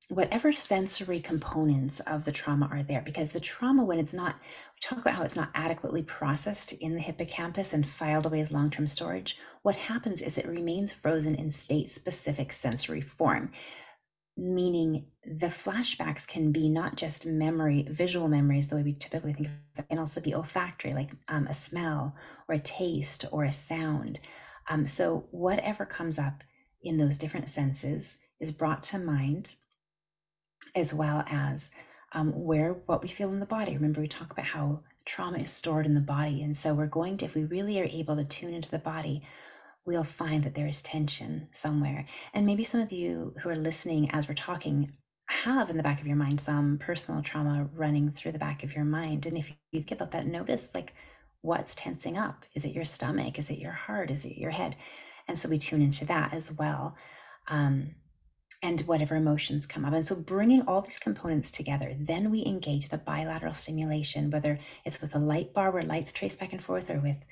whatever sensory components of the trauma are there. Because the trauma, when it's not, we talk about how it's not adequately processed in the hippocampus and filed away as long-term storage, what happens is it remains frozen in state-specific sensory form, meaning the flashbacks can be not just memory, visual memories, the way we typically think of it, can also be olfactory, like a smell or a taste or a sound. So whatever comes up in those different senses is brought to mind, as well as what we feel in the body. Remember, we talk about how trauma is stored in the body. And so we're going to, if we really are able to tune into the body, we'll find that there is tension somewhere. And maybe some of you who are listening as we're talking have in the back of your mind some personal trauma running through the back of your mind. And if you think about that, notice like what's tensing up. Is it your stomach? Is it your heart? Is it your head? And so we tune into that as well. And whatever emotions come up. And so bringing all these components together, then we engage the bilateral stimulation, whether it's with a light bar where lights trace back and forth, or with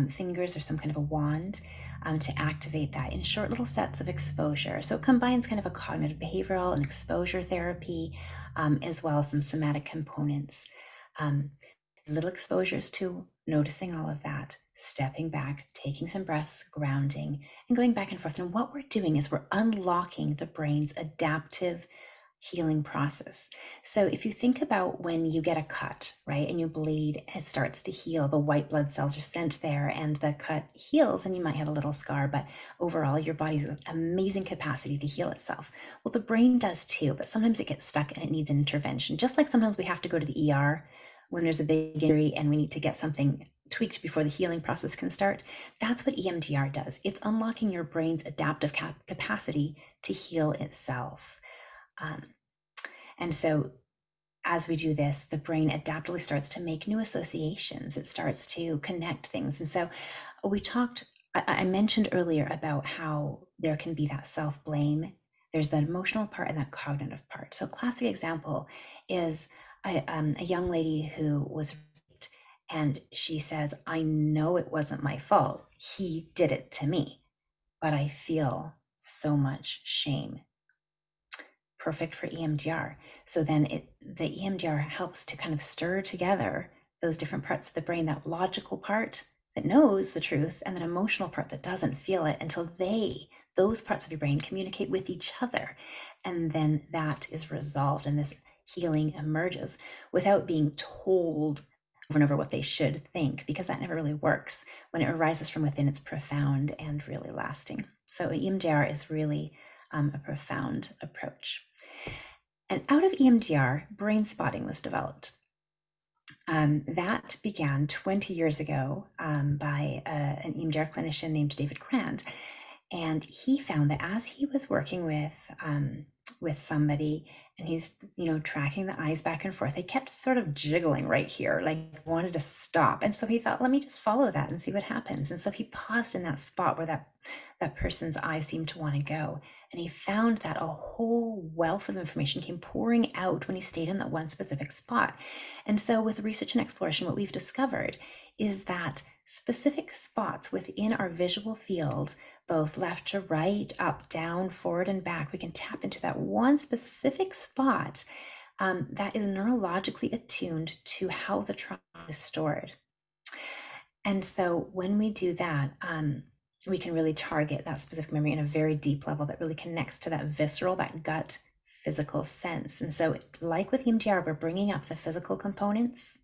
fingers or some kind of a wand, to activate that in short little sets of exposure. So it combines kind of a cognitive behavioral and exposure therapy, as well as some somatic components. Little exposures to noticing all of that, stepping back, taking some breaths, grounding, and going back and forth. And what we're doing is we're unlocking the brain's adaptive healing process. So if you think about when you get a cut, right, and you bleed, it starts to heal, the white blood cells are sent there and the cut heals, and you might have a little scar, but overall your body's amazing capacity to heal itself. Well, the brain does too, but sometimes it gets stuck and it needs an intervention. Just like sometimes we have to go to the ER when there's a big injury and we need to get something tweaked before the healing process can start. That's what EMDR does. It's unlocking your brain's adaptive capacity to heal itself. And so as we do this, the brain adaptively starts to make new associations. It starts to connect things. And so I mentioned earlier about how there can be that self-blame. There's that emotional part and that cognitive part. So a classic example is a young lady who was raped, and she says, I know it wasn't my fault. He did it to me, but I feel so much shame. Perfect for EMDR. So then the EMDR helps to kind of stir together those different parts of the brain, that logical part that knows the truth and that emotional part that doesn't feel it, until those parts of your brain communicate with each other. And then that is resolved and this healing emerges without being told over and over what they should think, because that never really works. When it arises from within, it's profound and really lasting. So EMDR is really a profound approach. And out of EMDR, brain spotting was developed. That began 20 years ago by an EMDR clinician named David Grand. And he found that as he was working with somebody, and he's tracking the eyes back and forth, they kept sort of jiggling right here, like wanted to stop. And so he thought, let me just follow that and see what happens. And so he paused in that spot where that person's eyes seemed to want to go, and he found that a whole wealth of information came pouring out when he stayed in that one specific spot. And so with research and exploration, what we've discovered is that specific spots within our visual field, both left to right, up, down, forward, and back, we can tap into that one specific spot that is neurologically attuned to how the trauma is stored. And so when we do that, we can really target that specific memory in a very deep level that really connects to that visceral, that gut physical sense. And so, like with EMDR, we're bringing up the physical components,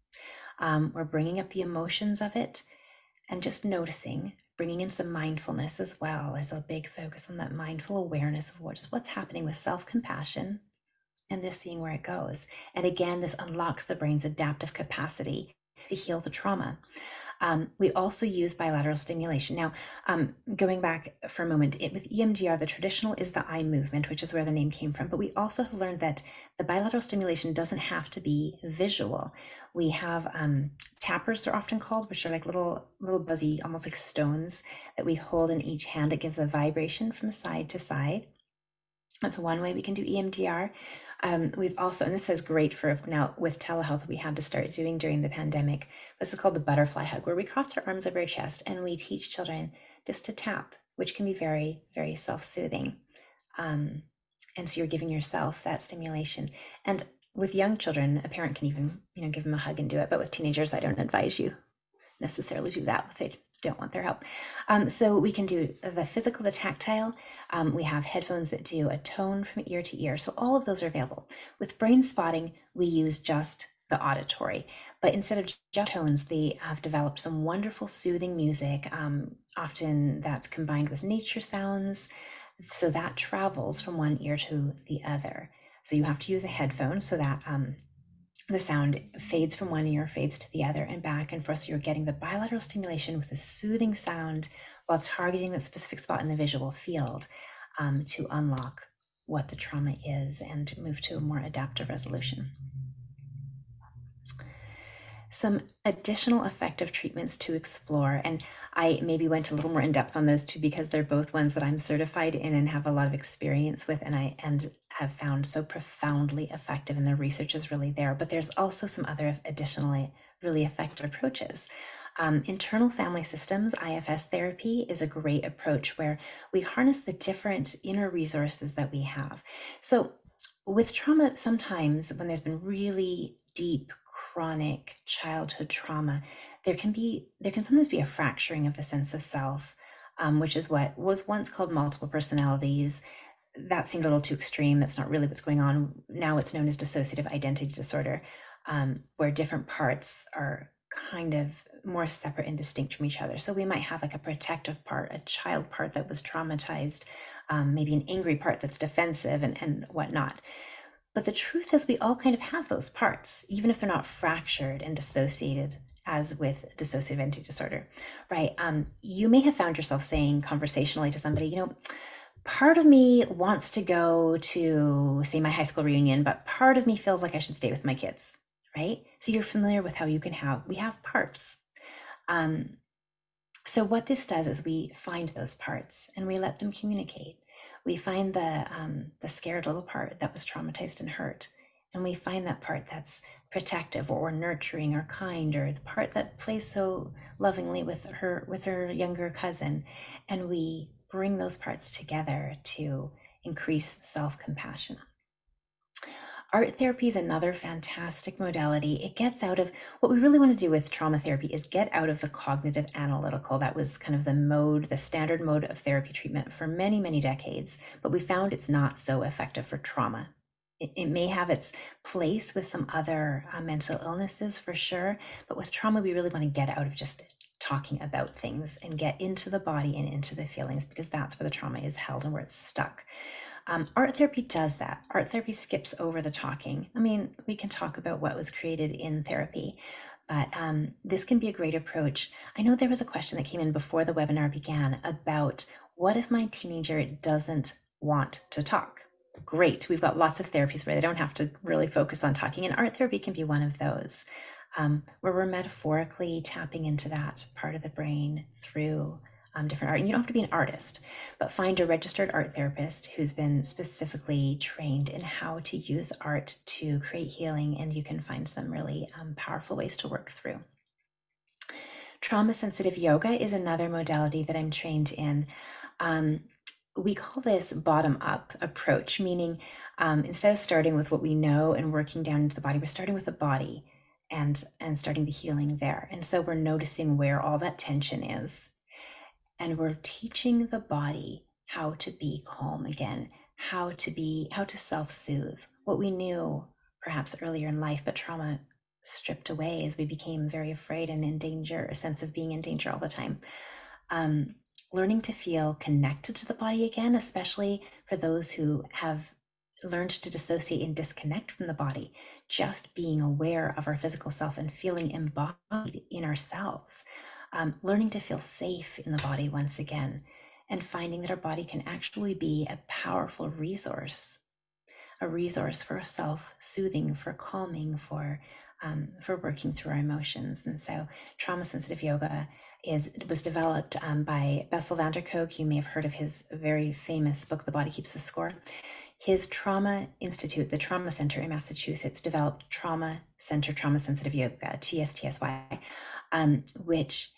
we're bringing up the emotions of it, and just noticing, bringing in some mindfulness as well. There's a big focus on that mindful awareness of what's happening with self-compassion, and just seeing where it goes. And again, this unlocks the brain's adaptive capacity to heal the trauma. We also use bilateral stimulation. Now, going back for a moment, with EMDR, the traditional is the eye movement, which is where the name came from. But we also have learned that the bilateral stimulation doesn't have to be visual. We have tappers, they're often called, which are like little buzzy, almost like stones that we hold in each hand. It gives a vibration from side to side. That's one way we can do EMDR. We've also, and this is great for now with telehealth, we had to start doing during the pandemic. This is called the butterfly hug, where we cross our arms over our chest and we teach children just to tap, which can be very, very self-soothing. And so you're giving yourself that stimulation. And with young children, a parent can even, give them a hug and do it. But with teenagers, I don't advise you necessarily do that if they don't want their help. So we can do the physical, the tactile. We have headphones that do a tone from ear to ear. So all of those are available. With brain spotting, we use just the auditory, but instead of just tones, they have developed some wonderful soothing music. Often that's combined with nature sounds. So that travels from one ear to the other. So you have to use a headphone so that the sound fades from one ear, fades to the other, and back and forth. So you're getting the bilateral stimulation with a soothing sound while targeting that specific spot in the visual field to unlock what the trauma is and move to a more adaptive resolution. Some additional effective treatments to explore, and I maybe went a little more in depth on those two because they're both ones that I'm certified in and have a lot of experience with, and have found so profoundly effective, and the research is really there. But there's also some other additionally really effective approaches. Internal family systems, IFS therapy, is a great approach where we harness the different inner resources that we have. So with trauma, sometimes when there's been really deep chronic childhood trauma, there can sometimes be a fracturing of the sense of self, which is what was once called multiple personalities. That seemed a little too extreme. That's not really what's going on. Now it's known as dissociative identity disorder, where different parts are kind of more separate and distinct from each other. So we might have like a protective part, a child part that was traumatized, maybe an angry part that's defensive and whatnot. But the truth is we all kind of have those parts, even if they're not fractured and dissociated as with dissociative identity disorder, right? You may have found yourself saying conversationally to somebody, part of me wants to go to, say, my high school reunion, but part of me feels like I should stay with my kids, right? So you're familiar with how we have parts. So what this does is we find those parts and we let them communicate. We find the scared little part that was traumatized and hurt, and we find that part that's protective or nurturing or kind, or the part that plays so lovingly with her younger cousin, and we bring those parts together to increase self-compassion. Art therapy is another fantastic modality. It gets out of what we really want to do with trauma therapy is get out of the cognitive analytical. That was kind of the standard mode of therapy treatment for many, many decades, but we found it's not so effective for trauma. It may have its place with some other mental illnesses for sure, but with trauma, we really want to get out of just talking about things and get into the body and into the feelings, because that's where the trauma is held and where it's stuck. Art therapy does that. Art therapy skips over the talking. I mean, we can talk about what was created in therapy, but this can be a great approach. I know there was a question that came in before the webinar began about what if my teenager doesn't want to talk? Great. We've got lots of therapies where they don't have to really focus on talking, and art therapy can be one of those, where we're metaphorically tapping into that part of the brain through different art. And you don't have to be an artist, but find a registered art therapist who's been specifically trained in how to use art to create healing, and you can find some really powerful ways to work through. Trauma sensitive yoga is another modality that I'm trained in. We call this bottom up approach, meaning instead of starting with what we know and working down into the body, we're starting with the body and starting the healing there. And so we're noticing where all that tension is. And we're teaching the body how to be calm again, how to self-soothe what we knew perhaps earlier in life, but trauma stripped away as we became very afraid and in danger, a sense of being in danger all the time. Learning to feel connected to the body again, especially for those who have learned to dissociate and disconnect from the body, just being aware of our physical self and feeling embodied in ourselves. Learning to feel safe in the body once again, and finding that our body can actually be a powerful resource, a resource for self-soothing, for calming, for working through our emotions. And so trauma-sensitive yoga was developed by Bessel van der Kolk. You may have heard of his very famous book, The Body Keeps the Score. His trauma institute, the Trauma Center in Massachusetts, developed Trauma Center Trauma Sensitive Yoga, TSTSY, which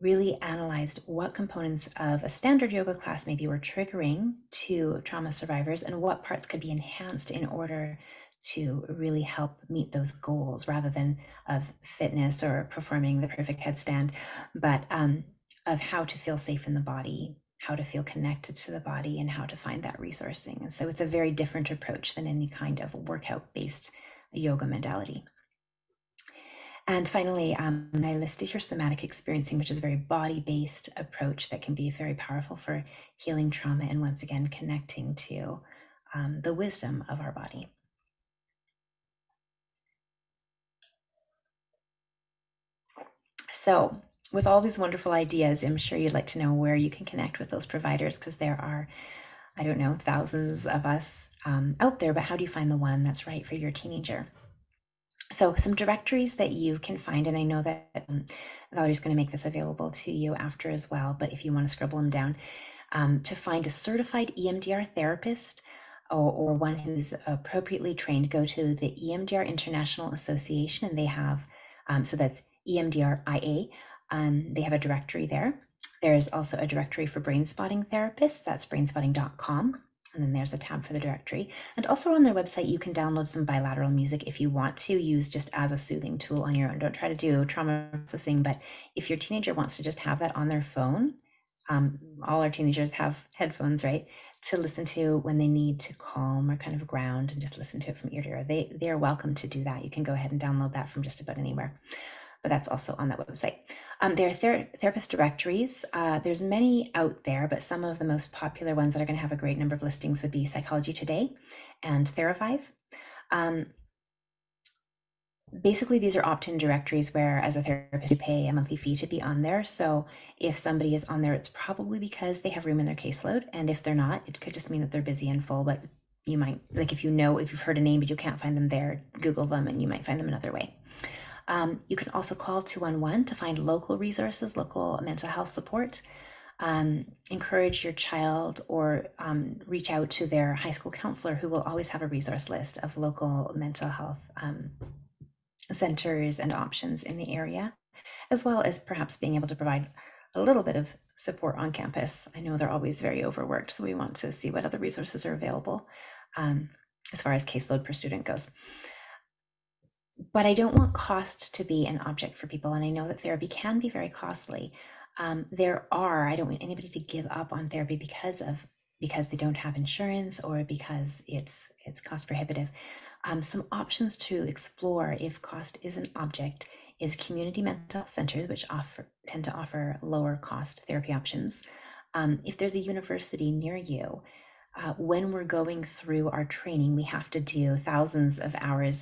really analyzed what components of a standard yoga class maybe were triggering to trauma survivors and what parts could be enhanced in order to really help meet those goals, rather than of fitness or performing the perfect headstand, but of how to feel safe in the body, how to feel connected to the body, and how to find that resourcing. And so it's a very different approach than any kind of workout-based yoga modality. And finally, I listed here somatic experiencing, which is a very body-based approach that can be very powerful for healing trauma and once again connecting to the wisdom of our body. So with all these wonderful ideas, I'm sure you'd like to know where you can connect with those providers, because there are, I don't know, thousands of us out there, but how do you find the one that's right for your teenager? So some directories that you can find, and I know that Valerie's going to make this available to you after as well, but if you want to scribble them down, to find a certified EMDR therapist or one who's appropriately trained, go to the EMDR International Association, and they have, so that's EMDRIA, they have a directory there. There's also a directory for brain spotting therapists, that's brainspotting.com. And then there's a tab for the directory. And also on their website, you can download some bilateral music if you want to use just as a soothing tool on your own. Don't try to do trauma processing, but if your teenager wants to just have that on their phone, all our teenagers have headphones, right, to listen to when they need to calm or kind of ground and just listen to it from ear to ear. They are welcome to do that. You can go ahead and download that from just about anywhere. But that's also on that website. There are therapist directories. There's many out there, but some of the most popular ones that are going to have a great number of listings would be Psychology Today and Theravive. Basically, these are opt-in directories where, as a therapist, you pay a monthly fee to be on there. So if somebody is on there, it's probably because they have room in their caseload. And if they're not, it could just mean that they're busy and full. But you might, like if you've heard a name, but you can't find them there, Google them and you might find them another way. You can also call 211 to find local resources, local mental health support. Encourage your child or reach out to their high school counselor, who will always have a resource list of local mental health centers and options in the area, as well as perhaps being able to provide a little bit of support on campus. I know they're always very overworked, so we want to see what other resources are available as far as caseload per student goes. But I don't want cost to be an object for people, and I know that therapy can be very costly. I don't want anybody to give up on therapy because they don't have insurance or because it's cost prohibitive. Some options to explore if cost is an object is community mental health centers, which tend to offer lower cost therapy options. If there's a university near you, when we're going through our training, we have to do thousands of hours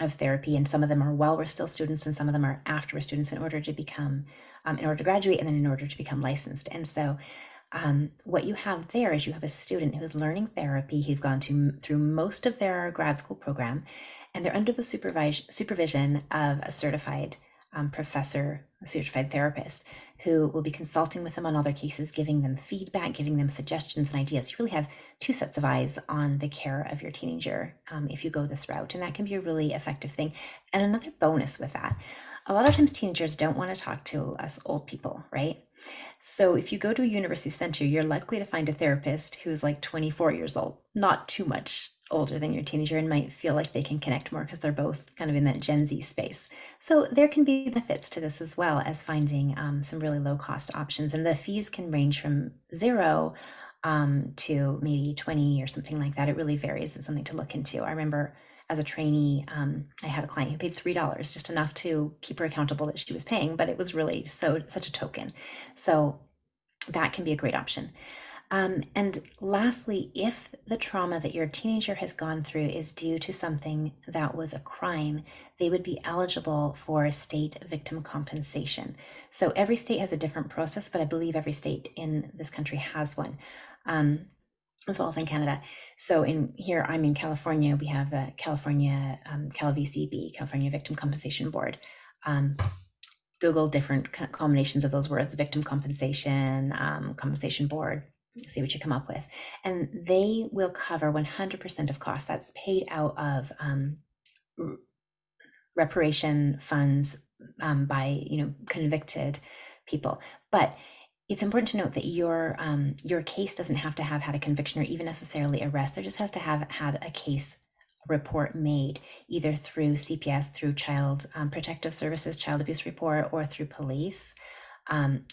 of therapy, and some of them are while we're still students, and some of them are after we're students, in order to graduate, and then in order to become licensed. And so what you have there is you have a student who's learning therapy, who've gone through most of their grad school program, and they're under the supervision of a certified professor, a certified therapist, who will be consulting with them on all their cases, giving them feedback, giving them suggestions and ideas. You really have two sets of eyes on the care of your teenager if you go this route, and that can be a really effective thing. And another bonus with that, a lot of times teenagers don't want to talk to us old people, right? So if you go to a university center, you're likely to find a therapist who's like 24 years old, not too much older than your teenager, and might feel like they can connect more because they're both kind of in that Gen Z space. So there can be benefits to this, as well as finding some really low cost options. And the fees can range from zero to maybe 20 or something like that. It really varies. It's something to look into. I remember as a trainee, I had a client who paid $3, just enough to keep her accountable that she was paying, but it was really such a token. So that can be a great option. And lastly, if the trauma that your teenager has gone through is due to something that was a crime, they would be eligible for state victim compensation. So every state has a different process, but I believe every state in this country has one, as well as in Canada. So I'm in California, we have the California CalVCB, California Victim Compensation Board. Google different combinations of those words: victim compensation, compensation board, see what you come up with. And they will cover 100% of costs. That's paid out of reparation funds by convicted people. But it's important to note that your case doesn't have to have had a conviction or even necessarily arrest. There just has to have had a case report made, either through CPS, through Child Protective Services, Child Abuse Report, or through police.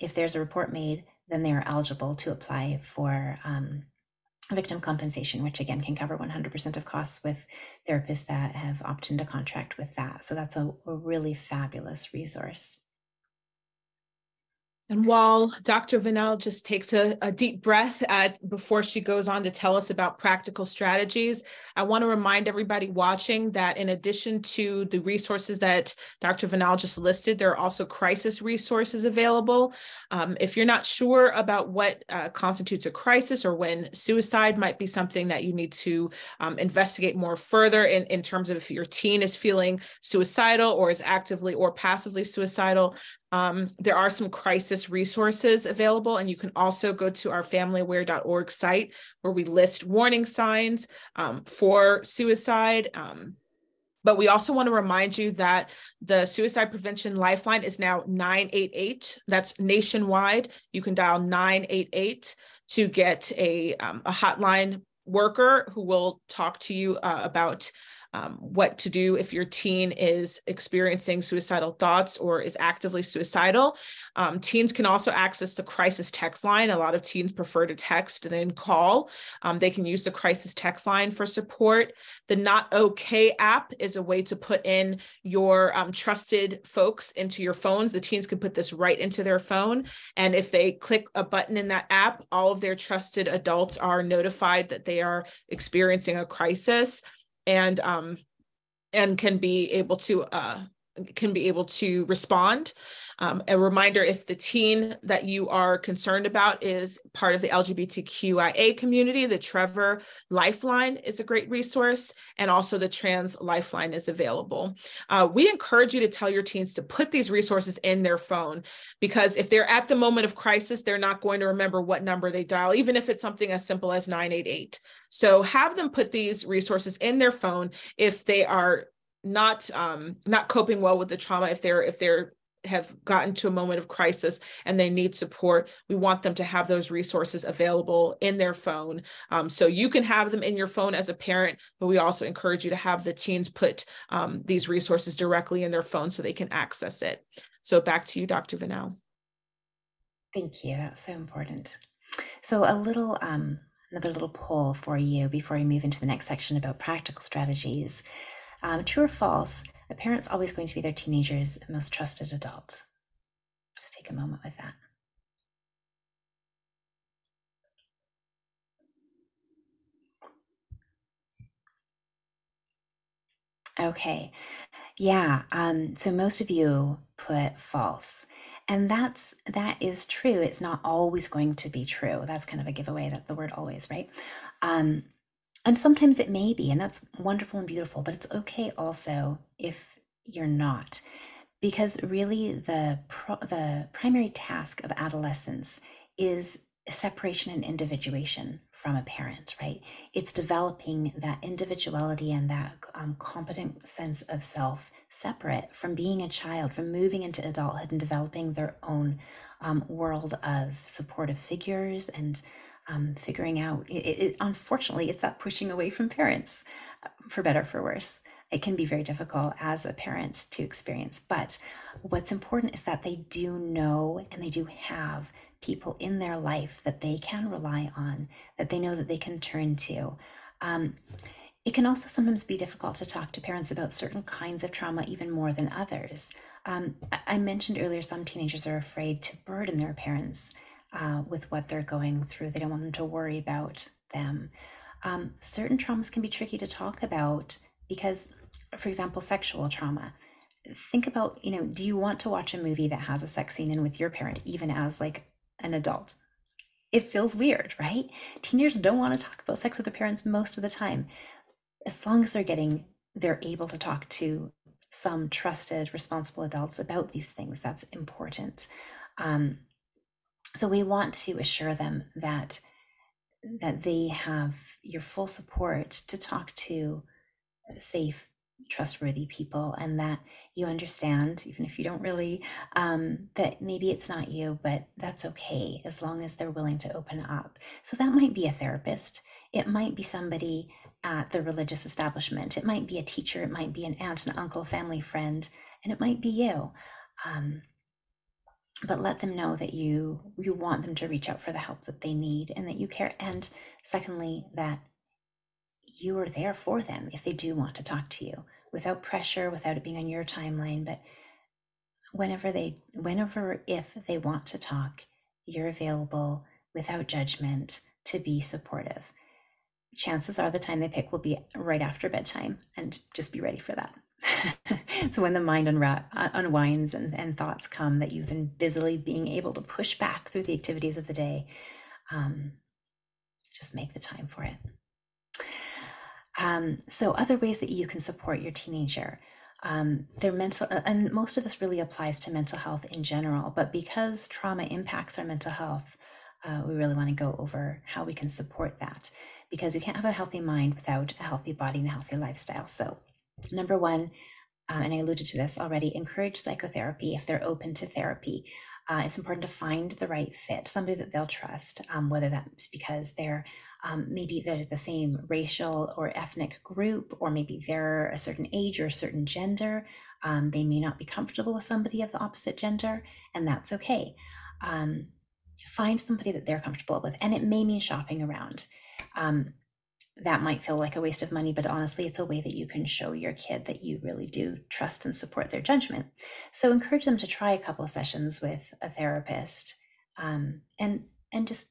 If there's a report made, then they are eligible to apply for victim compensation, which again can cover 100% of costs with therapists that have opted into contract with that. So that's a really fabulous resource. And while Dr. Vanel just takes a deep breath before she goes on to tell us about practical strategies, I want to remind everybody watching that in addition to the resources that Dr. Vanel just listed, there are also crisis resources available. If you're not sure about what constitutes a crisis, or when suicide might be something that you need to investigate more further in terms of if your teen is feeling suicidal or is actively or passively suicidal, there are some crisis resources available, and you can also go to our familyaware.org site, where we list warning signs for suicide. But we also want to remind you that the Suicide Prevention Lifeline is now 988. That's nationwide. You can dial 988 to get a hotline worker who will talk to you about what to do if your teen is experiencing suicidal thoughts or is actively suicidal. Teens can also access the crisis text line. A lot of teens prefer to text and then call. They can use the crisis text line for support. The Not Okay app is a way to put in your trusted folks into your phones. The teens can put this right into their phone. And if they click a button in that app, all of their trusted adults are notified that they are experiencing a crisis, and can be able to can be able to respond. A reminder, if the teen that you are concerned about is part of the LGBTQIA community, the Trevor Lifeline is a great resource, and also the Trans Lifeline is available. We encourage you to tell your teens to put these resources in their phone, because if they're at the moment of crisis, they're not going to remember what number they dial, even if it's something as simple as 988. So have them put these resources in their phone if they are not coping well with the trauma, if they're have gotten to a moment of crisis and they need support. We want them to have those resources available in their phone. So you can have them in your phone as a parent, but we also encourage you to have the teens put these resources directly in their phone so they can access it. So back to you, Dr. Vanel. Thank you. That's so important. So a little, another little poll for you before we move into the next section about practical strategies. True or false? A parent's always going to be their teenager's most trusted adult. Let's take a moment with that. Okay. Yeah. So most of you put false. And that is true. It's not always going to be true. That's kind of a giveaway, that the word always, right? Um, and sometimes it may be, and that's wonderful and beautiful, but it's okay also if you're not. Because really the primary task of adolescence is separation and individuation from a parent, right? It's developing that individuality and that competent sense of self separate from being a child, from moving into adulthood and developing their own world of supportive figures and figuring out unfortunately, it's that pushing away from parents, for better or for worse. It can be very difficult as a parent to experience. But what's important is that they do know and they do have people in their life that they can rely on, that they know that they can turn to. It can also sometimes be difficult to talk to parents about certain kinds of trauma even more than others. I mentioned earlier, some teenagers are afraid to burden their parents with what they're going through. They don't want them to worry about them. Certain traumas can be tricky to talk about because, for example, sexual trauma. Think about, do you want to watch a movie that has a sex scene in with your parent, even as like an adult? It feels weird, right? Teenagers don't want to talk about sex with their parents most of the time. As long as they're able to talk to some trusted, responsible adults about these things, that's important. So we want to assure them that they have your full support to talk to safe, trustworthy people, and that you understand, even if you don't really, that maybe it's not you, but that's okay as long as they're willing to open up. So that might be a therapist. It might be somebody at the religious establishment. It might be a teacher. It might be an aunt, an uncle, family friend, and it might be you. But let them know that you want them to reach out for the help that they need and that you care. And secondly, that you are there for them if they do want to talk to you, without pressure, without it being on your timeline. But if they want to talk, you're available without judgment to be supportive. Chances are the time they pick will be right after bedtime, and just be ready for that. So when the mind unwinds and thoughts come that you've been busily being able to push back through the activities of the day, just make the time for it. So other ways that you can support your teenager, their mental, and most of this really applies to mental health in general, but because trauma impacts our mental health, we really want to go over how we can support that, because you can't have a healthy mind without a healthy body and a healthy lifestyle. So number one, and I alluded to this already, encourage psychotherapy if they're open to therapy. It's important to find the right fit, somebody that they'll trust, whether that's because they're maybe they're the same racial or ethnic group, or maybe they're a certain age or a certain gender. They may not be comfortable with somebody of the opposite gender, and that's okay. Find somebody that they're comfortable with, and it may mean shopping around. That might feel like a waste of money, but honestly, it's a way that you can show your kid that you really do trust and support their judgment. So encourage them to try a couple of sessions with a therapist, and just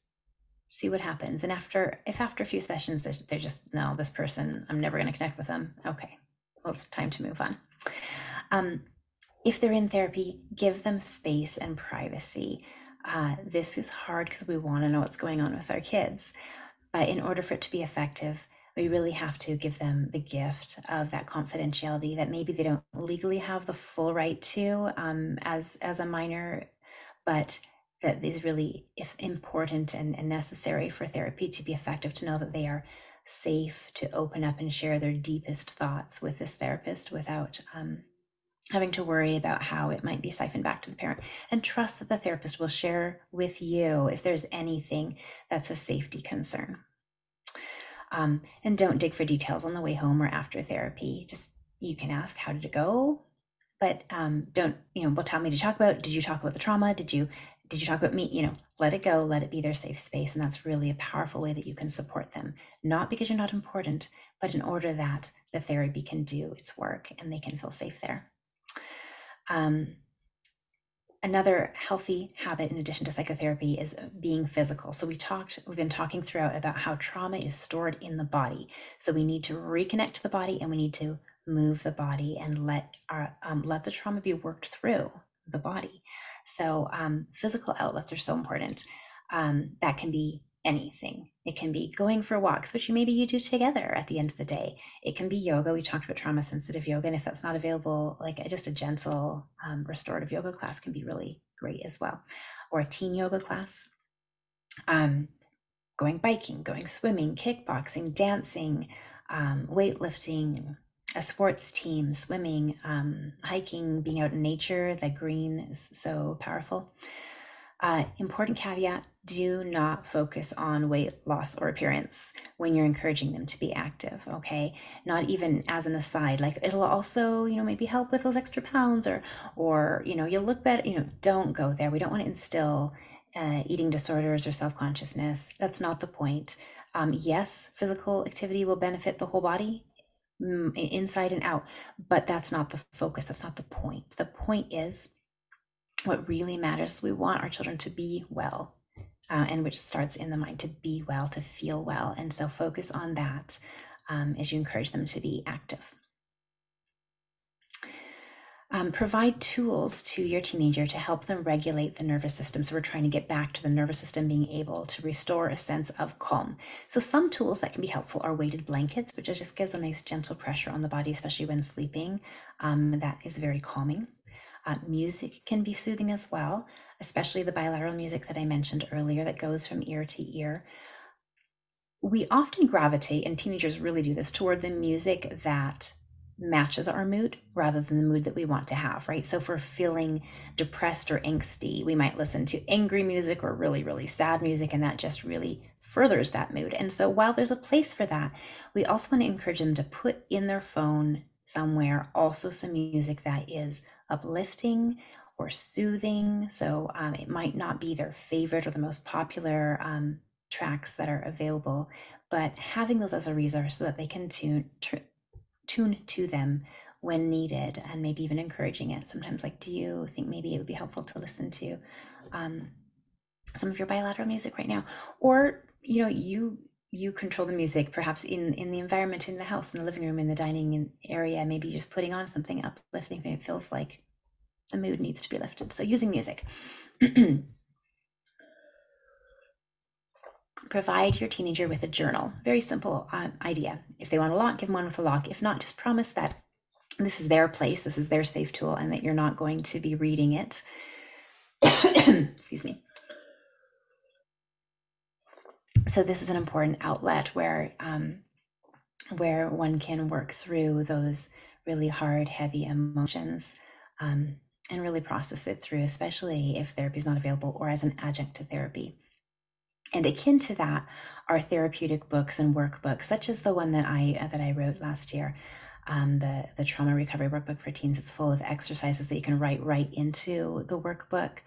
see what happens. And if after a few sessions they're just, no, this person, I'm never going to connect with them, okay, well, it's time to move on. If they're in therapy, give them space and privacy. This is hard because we want to know what's going on with our kids. But in order for it to be effective, we really have to give them the gift of that confidentiality that maybe they don't legally have the full right to, as a minor, but that is really if important and necessary for therapy to be effective, to know that they are safe to open up and share their deepest thoughts with this therapist without having to worry about how it might be siphoned back to the parent, and trust that the therapist will share with you if there's anything that's a safety concern. And don't dig for details on the way home or after therapy. Just, you can ask, how did it go? But don't, well, tell me to talk about, did you talk about the trauma? Did you talk about me? Let it go, let it be their safe space. And that's really a powerful way that you can support them, not because you're not important, but in order that the therapy can do its work and they can feel safe there. Another healthy habit in addition to psychotherapy is being physical. So we've been talking throughout about how trauma is stored in the body. So we need to reconnect to the body, and we need to move the body and let the trauma be worked through the body. So physical outlets are so important. That can be anything. It can be going for walks, which maybe you do together at the end of the day. It can be yoga. We talked about trauma sensitive yoga. And if that's not available, like just a gentle restorative yoga class can be really great as well. Or a teen yoga class. Going biking, going swimming, kickboxing, dancing, weightlifting, a sports team, swimming, hiking, being out in nature. The green is so powerful. Important caveat, do not focus on weight loss or appearance when you're encouraging them to be active, okay? Not even as an aside, like it'll also, maybe help with those extra pounds or you'll look better, don't go there. We don't want to instill eating disorders or self-consciousness. That's not the point. Yes, physical activity will benefit the whole body, inside and out, but that's not the focus. That's not the point. The point is, what really matters is we want our children to be well, and which starts in the mind, to be well, to feel well. And so focus on that as you encourage them to be active. Provide tools to your teenager to help them regulate the nervous system. So we're trying to get back to the nervous system being able to restore a sense of calm. So some tools that can be helpful are weighted blankets, which just gives a nice gentle pressure on the body, especially when sleeping. That is very calming. Music can be soothing as well, especially the bilateral music that I mentioned earlier that goes from ear to ear. We often gravitate, and teenagers really do this, toward the music that matches our mood rather than the mood that we want to have, right? So if we're feeling depressed or angsty, we might listen to angry music or really, really sad music, and that just really furthers that mood. And so while there's a place for that, we also want to encourage them to put in their phone somewhere also some music that is uplifting or soothing. So it might not be their favorite or the most popular tracks that are available, but having those as a resource so that they can tune to them when needed, and maybe even encouraging it. Sometimes, like, do you think maybe it would be helpful to listen to some of your bilateral music right now? Or, you control the music perhaps in the environment, in the house, in the living room, in the dining area, maybe just putting on something uplifting if it feels like the mood needs to be lifted. So using music. Provide your teenager with a journal. Very simple idea. If they want a lock, give them one with a lock. If not, just promise that this is their place, this is their safe tool, and that you're not going to be reading it. Excuse me. So this is an important outlet where one can work through those really hard, heavy emotions, and really process it through, especially if therapy is not available or as an adjunct to therapy. And akin to that are therapeutic books and workbooks, such as the one that I wrote last year, the Trauma Recovery Workbook for Teens. It's full of exercises that you can write right into the workbook,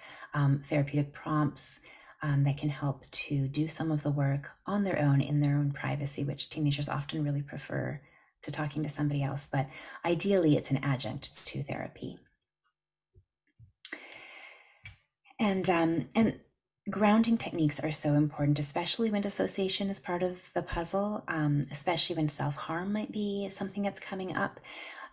therapeutic prompts that can help to do some of the work on their own in their own privacy, which teenagers often really prefer to talking to somebody else. But ideally, it's an adjunct to therapy. And grounding techniques are so important, especially when dissociation is part of the puzzle, especially when self-harm might be something that's coming up.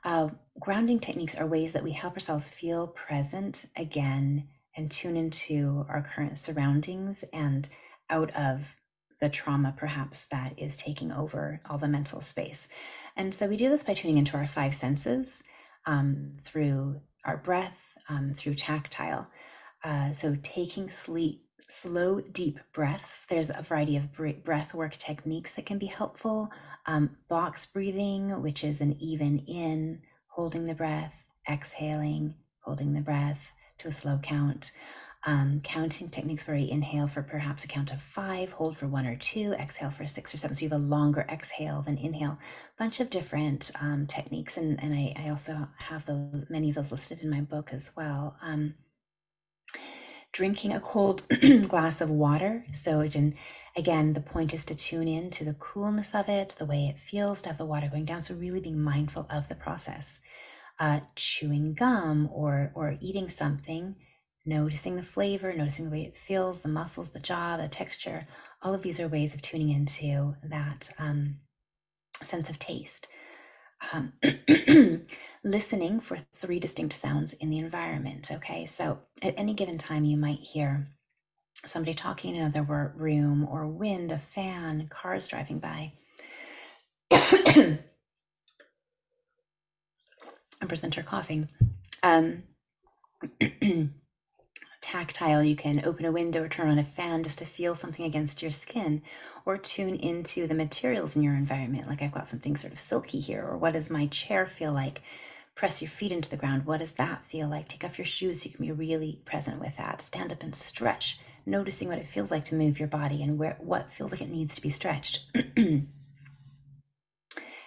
Uh, Grounding techniques are ways that we help ourselves feel present again and tune into our current surroundings and out of the trauma perhaps that is taking over all the mental space. And so we do this by tuning into our five senses, through our breath, through tactile. So taking slow, deep breaths. There's a variety of breath work techniques that can be helpful. Box breathing, which is an even in, holding the breath, exhaling, holding the breath to a slow count. Counting techniques where you inhale for perhaps a count of 5, hold for 1 or 2, exhale for 6 or 7. So you have a longer exhale than inhale. Bunch of different techniques, and I also have many of those listed in my book as well. Drinking a cold glass of water. So again, the point is to tune in to the coolness of it, the way it feels to have the water going down. So really being mindful of the process. Chewing gum or eating something, noticing the flavor, noticing the way it feels, the muscles, the jaw, the texture. All of these are ways of tuning into that sense of taste. Listening for 3 distinct sounds in the environment. Okay, so at any given time, you might hear somebody talking in another room, or wind, a fan, cars driving by. A presenter coughing. Tactile, you can open a window or turn on a fan just to feel something against your skin, or tune into the materials in your environment. Like, I've got something sort of silky here, or what does my chair feel like? Press your feet into the ground. What does that feel like? Take off your shoes so you can be really present with that. Stand up and stretch, noticing what it feels like to move your body and what feels like it needs to be stretched.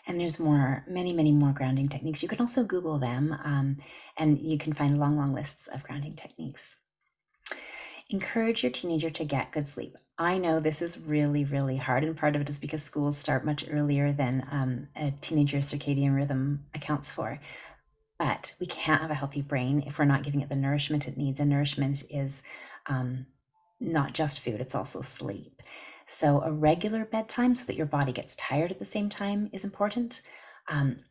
And there's many more grounding techniques. You can also Google them, and you can find long lists of grounding techniques. Encourage your teenager to get good sleep. I know this is really hard, and part of it is because schools start much earlier than a teenager's circadian rhythm accounts for. But we can't have a healthy brain if we're not giving it the nourishment it needs. And nourishment is not just food, it's also sleep. So a regular bedtime so that your body gets tired at the same time is important.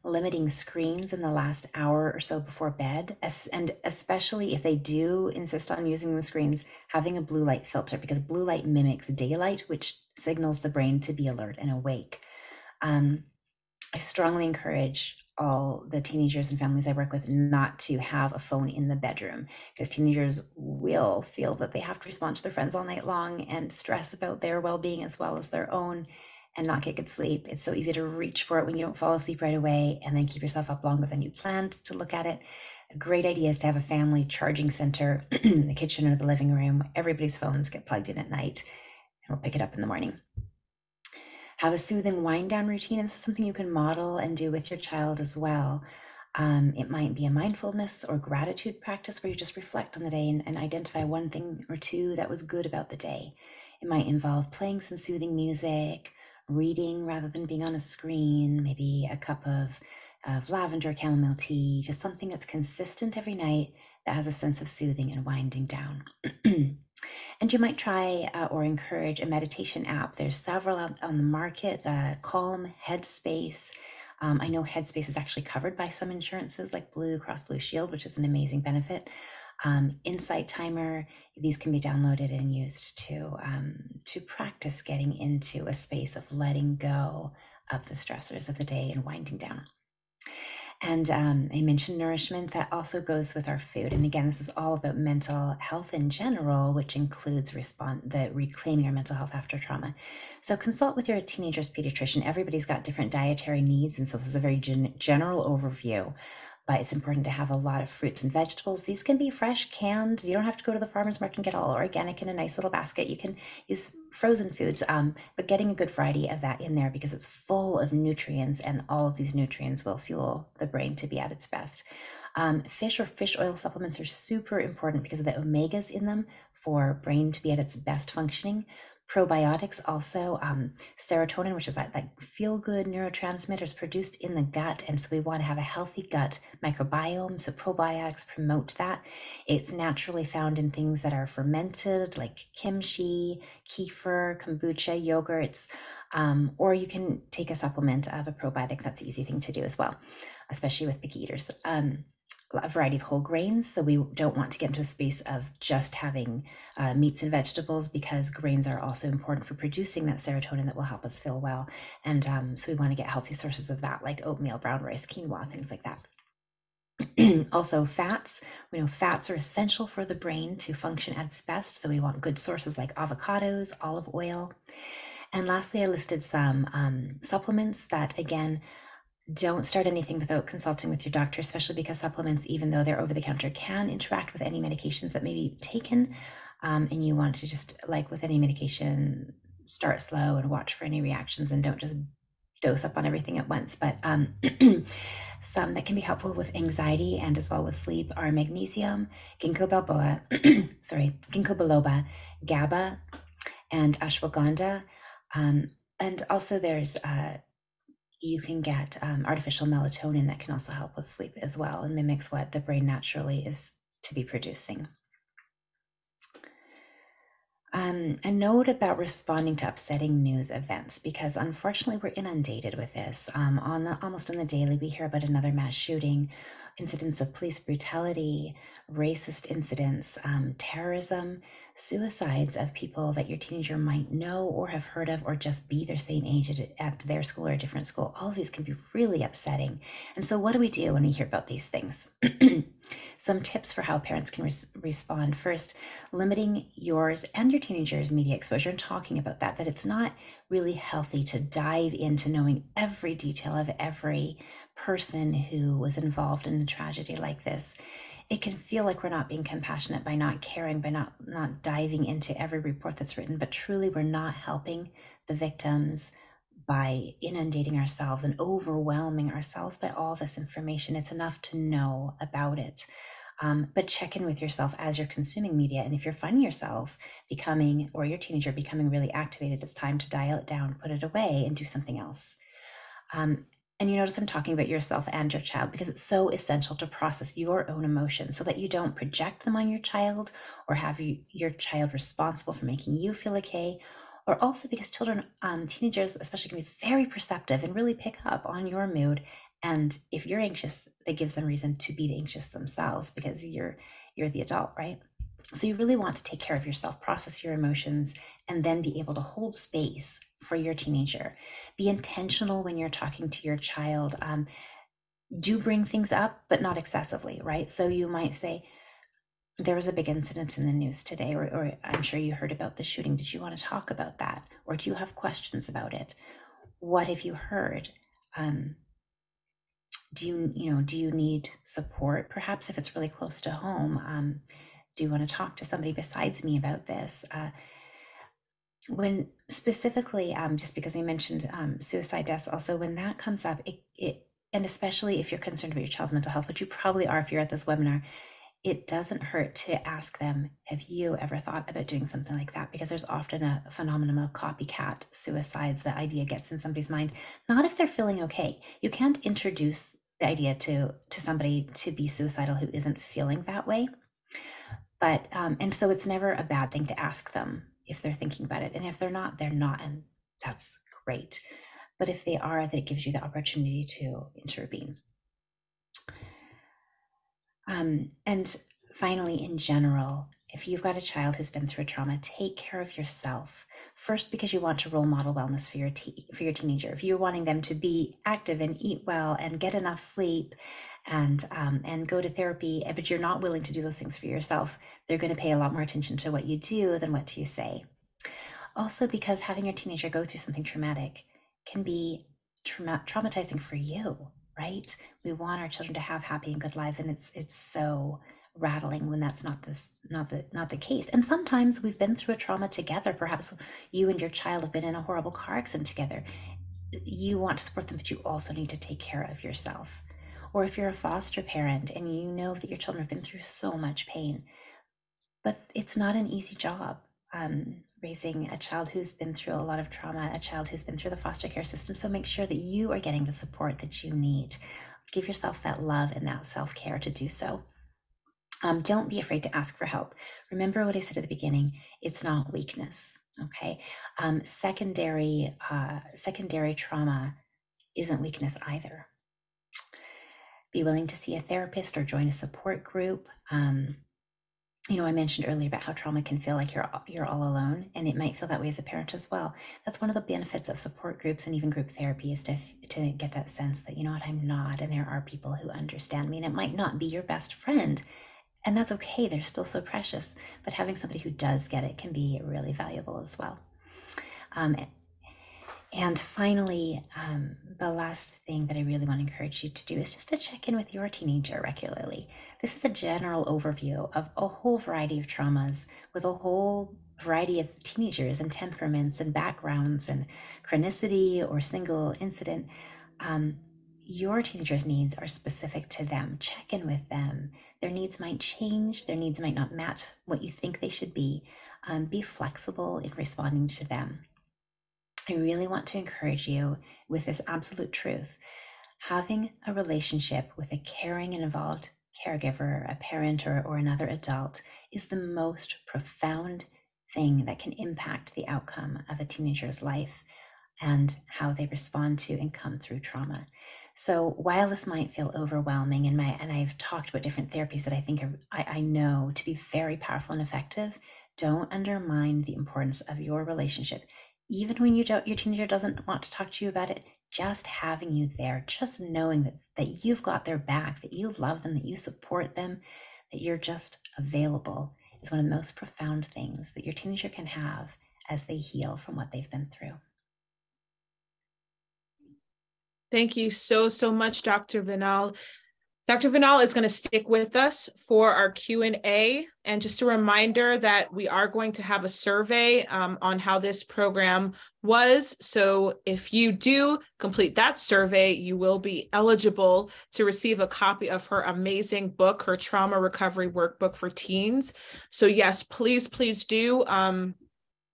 Limiting screens in the last hour or so before bed, and especially if they do insist on using the screens, having a blue light filter, because blue light mimics daylight, which signals the brain to be alert and awake. I strongly encourage all the teenagers and families I work with not to have a phone in the bedroom, because teenagers will feel that they have to respond to their friends all night long and stress about their well-being as well as their own, and not get good sleep. It's so easy to reach for it when you don't fall asleep right away and then keep yourself up longer than you planned to look at it. A great idea is to have a family charging center in the kitchen or the living room. Everybody's phones get plugged in at night, and we'll pick it up in the morning. Have a soothing wind down routine, and this is something you can model and do with your child as well. It might be a mindfulness or gratitude practice where you just reflect on the day and identify one thing or two that was good about the day. It might involve playing some soothing music, reading rather than being on a screen, maybe a cup of lavender chamomile tea, just something that's consistent every night that has a sense of soothing and winding down. And you might try or encourage a meditation app. There's several out on the market. Calm, Headspace. I know Headspace is actually covered by some insurances like Blue Cross Blue Shield, which is an amazing benefit. Insight Timer. These can be downloaded and used to practice getting into a space of letting go of the stressors of the day and winding down. And I mentioned nourishment. That also goes with our food. And again, this is all about mental health in general, which includes reclaiming our mental health after trauma. So consult with your teenager's pediatrician. Everybody's got different dietary needs, and so this is a very general overview. But it's important to have a lot of fruits and vegetables. These can be fresh, canned. You don't have to go to the farmer's market and get all organic in a nice little basket. You can use frozen foods, but getting a good variety of that in there, because it's full of nutrients, and all of these nutrients will fuel the brain to be at its best. Fish or fish oil supplements are super important because of the omegas in them for brain to be at its best functioning. Probiotics also, serotonin, which is that feel-good neurotransmitter, is produced in the gut, and so we want to have a healthy gut microbiome, so probiotics promote that. It's naturally found in things that are fermented, like kimchi, kefir, kombucha, yogurts, or you can take a supplement of a probiotic. That's an easy thing to do as well. especially with picky eaters. A variety of whole grains. So we don't want to get into a space of just having meats and vegetables, because grains are also important for producing that serotonin that will help us feel well. And so we want to get healthy sources of that, like oatmeal, brown rice, quinoa, things like that. Also fats, we know fats are essential for the brain to function at its best. So we want good sources like avocados, olive oil. And lastly, I listed some supplements that, again, don't start anything without consulting with your doctor, especially because supplements, even though they're over the counter, can interact with any medications that may be taken. And you want to just, like with any medication, start slow and watch for any reactions, and don't just dose up on everything at once. But some that can be helpful with anxiety and as well with sleep are magnesium, ginkgo biloba, ginkgo biloba, GABA, and ashwagandha. And also there's you can get artificial melatonin that can also help with sleep as well, and mimics what the brain naturally is to be producing. A note about responding to upsetting news events, because unfortunately we're inundated with this. Almost on the daily, we hear about another mass shooting, incidents of police brutality, racist incidents, terrorism, suicides of people that your teenager might know or have heard of, or just be their same age at their school or a different school. All of these can be really upsetting. And so what do we do when we hear about these things? Some tips for how parents can respond. First, limiting yours and your teenager's media exposure, and talking about that it's not really healthy to dive into knowing every detail of every person who was involved in a tragedy like this. It can feel like we're not being compassionate by not caring, by not diving into every report that's written, but truly we're not helping the victims by inundating ourselves and overwhelming ourselves by all this information. It's enough to know about it. But check in with yourself as you're consuming media. And if you're finding yourself becoming, or your teenager becoming really activated, it's time to dial it down, put it away, and do something else. And you notice I'm talking about yourself and your child, because it's so essential to process your own emotions so that you don't project them on your child, or have your child responsible for making you feel okay. Or also because children, teenagers especially, can be very perceptive and really pick up on your mood. And if you're anxious, that gives them reason to be anxious themselves, because you're the adult, right? So you really want to take care of yourself, process your emotions, and then be able to hold space for your teenager. Be intentional when you're talking to your child. Do bring things up, but not excessively, right? So you might say, there was a big incident in the news today, or I'm sure you heard about the shooting. Did you want to talk about that? Or do you have questions about it? What have you heard? Do you need support? Perhaps if it's really close to home, do you want to talk to somebody besides me about this? When specifically, just because we mentioned suicide deaths, also when that comes up, and especially if you're concerned about your child's mental health, which you probably are if you're at this webinar, it doesn't hurt to ask them, have you ever thought about doing something like that? Because there's often a phenomenon of copycat suicides. The idea gets in somebody's mind, not if they're feeling okay. You can't introduce the idea to somebody to be suicidal who isn't feeling that way. But, and so it's never a bad thing to ask them if they're thinking about it. And if they're not, and that's great. But if they are, that gives you the opportunity to intervene. And finally, in general, if you've got a child who's been through a trauma, take care of yourself first, because you want to role model wellness for your teenager. If you're wanting them to be active and eat well and get enough sleep and go to therapy, but you're not willing to do those things for yourself, they're going to pay a lot more attention to what you do than what you say. Also, because having your teenager go through something traumatic can be traumatizing for you, right? We want our children to have happy and good lives, and it's so rattling when that's not the case. And sometimes we've been through a trauma together. Perhaps you and your child have been in a horrible car accident together. You want to support them, but you also need to take care of yourself. Or if you're a foster parent and you know that your children have been through so much pain, but it's not an easy job. Raising a child who's been through a lot of trauma, a child who's been through the foster care system. So make sure that you are getting the support that you need. Give yourself that love and that self-care to do so. Don't be afraid to ask for help. Remember what I said at the beginning, it's not weakness, okay? Secondary trauma isn't weakness either. be willing to see a therapist or join a support group. I mentioned earlier about how trauma can feel like you're all alone, and it might feel that way as a parent as well. That's one of the benefits of support groups and even group therapy, is to get that sense that, you know what, I'm not, and there are people who understand me, and it might not be your best friend, and that's okay. They're still so precious, but having somebody who does get it can be really valuable as well. Um, and finally, the last thing that I really want to encourage you to do is just to check in with your teenager regularly. This is a general overview of a whole variety of traumas with a whole variety of teenagers and temperaments and backgrounds and chronicity or single incident. Your teenager's needs are specific to them. Check in with them. Their needs might change, their needs might not match what you think they should be. Be flexible in responding to them. I really want to encourage you with this absolute truth. Having a relationship with a caring and involved caregiver, a parent, or another adult is the most profound thing that can impact the outcome of a teenager's life and how they respond to and come through trauma. So while this might feel overwhelming, and I've talked about different therapies that I think I know to be very powerful and effective, don't undermine the importance of your relationship. Even when your teenager doesn't want to talk to you about it, just having you there, just knowing that you've got their back, that you love them, that you support them, that you're just available, is one of the most profound things that your teenager can have as they heal from what they've been through. Thank you so much, Dr. Vinal. Dr. Vinal is going to stick with us for our Q&A. And just a reminder that we are going to have a survey on how this program was. So if you do complete that survey, you will be eligible to receive a copy of her amazing book, her Trauma Recovery Workbook for Teens. So yes, please do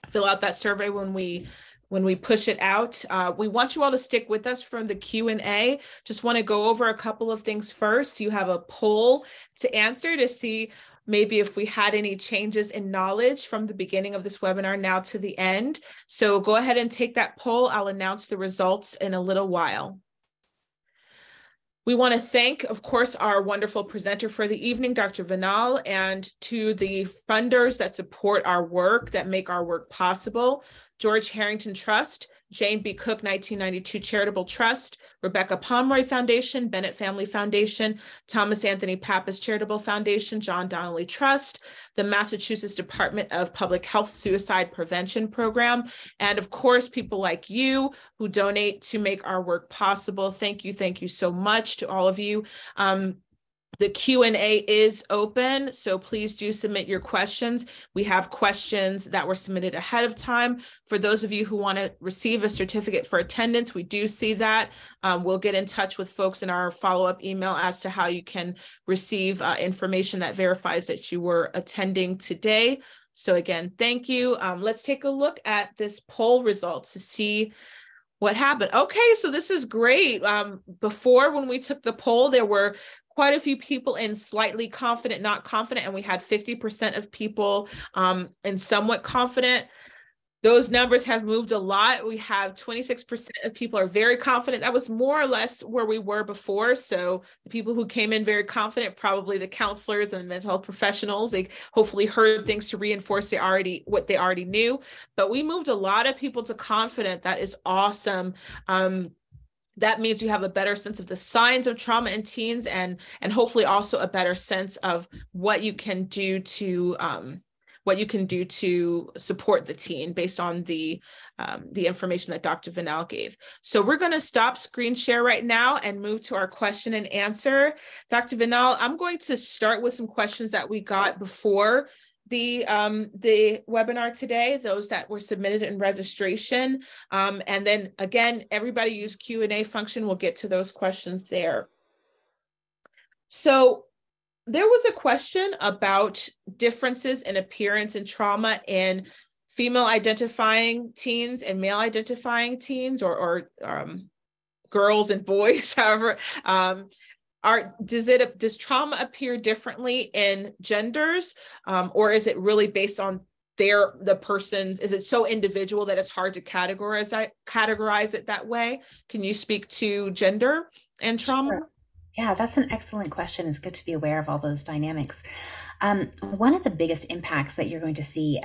fill out that survey when we push it out. We want you all to stick with us from the Q&A. Just want to go over a couple of things first. You have a poll to answer to see maybe if we had any changes in knowledge from the beginning of this webinar now to the end. So go ahead and take that poll. I'll announce the results in a little while. We want to thank, of course, our wonderful presenter for the evening, Dr. Vinal, and to the funders that support our work, that make our work possible: George Harrington Trust, Jane B. Cook 1992 Charitable Trust, Rebecca Pomeroy Foundation, Bennett Family Foundation, Thomas Anthony Pappas Charitable Foundation, John Donnelly Trust, the Massachusetts Department of Public Health Suicide Prevention Program, and of course, people like you who donate to make our work possible. Thank you so much to all of you. The Q&A is open, so please do submit your questions. We have questions that were submitted ahead of time. For those of you who want to receive a certificate for attendance, we do see that. We'll get in touch with folks in our follow-up email as to how you can receive information that verifies that you were attending today. So again, thank you. Let's take a look at this poll results to see what happened. Okay, so this is great. Before, when we took the poll, there were quite a few people in slightly confident, not confident, and we had 50% of people in somewhat confident. Those numbers have moved a lot. We have 26% of people are very confident. That was more or less where we were before. So the people who came in very confident, probably the counselors and the mental health professionals, they hopefully heard things to reinforce what they already knew. But we moved a lot of people to confident. That is awesome. That means you have a better sense of the signs of trauma in teens, and hopefully also a better sense of what you can do to support the teen based on the information that Dr. Vinal gave. So we're going to stop screen share right now and move to our question and answer. Dr. Vinal, I'm going to start with some questions that we got before the webinar today, those that were submitted in registration. And then again, everybody use Q&A function. We'll get to those questions there. So there was a question about differences in appearance and trauma in female identifying teens and male identifying teens, or girls and boys, however. Does trauma appear differently in genders, or is it really based on the person's? Is it so individual that it's hard to categorize it that way? Can you speak to gender and trauma? Sure. Yeah, that's an excellent question. It's good to be aware of all those dynamics. One of the biggest impacts that you're going to see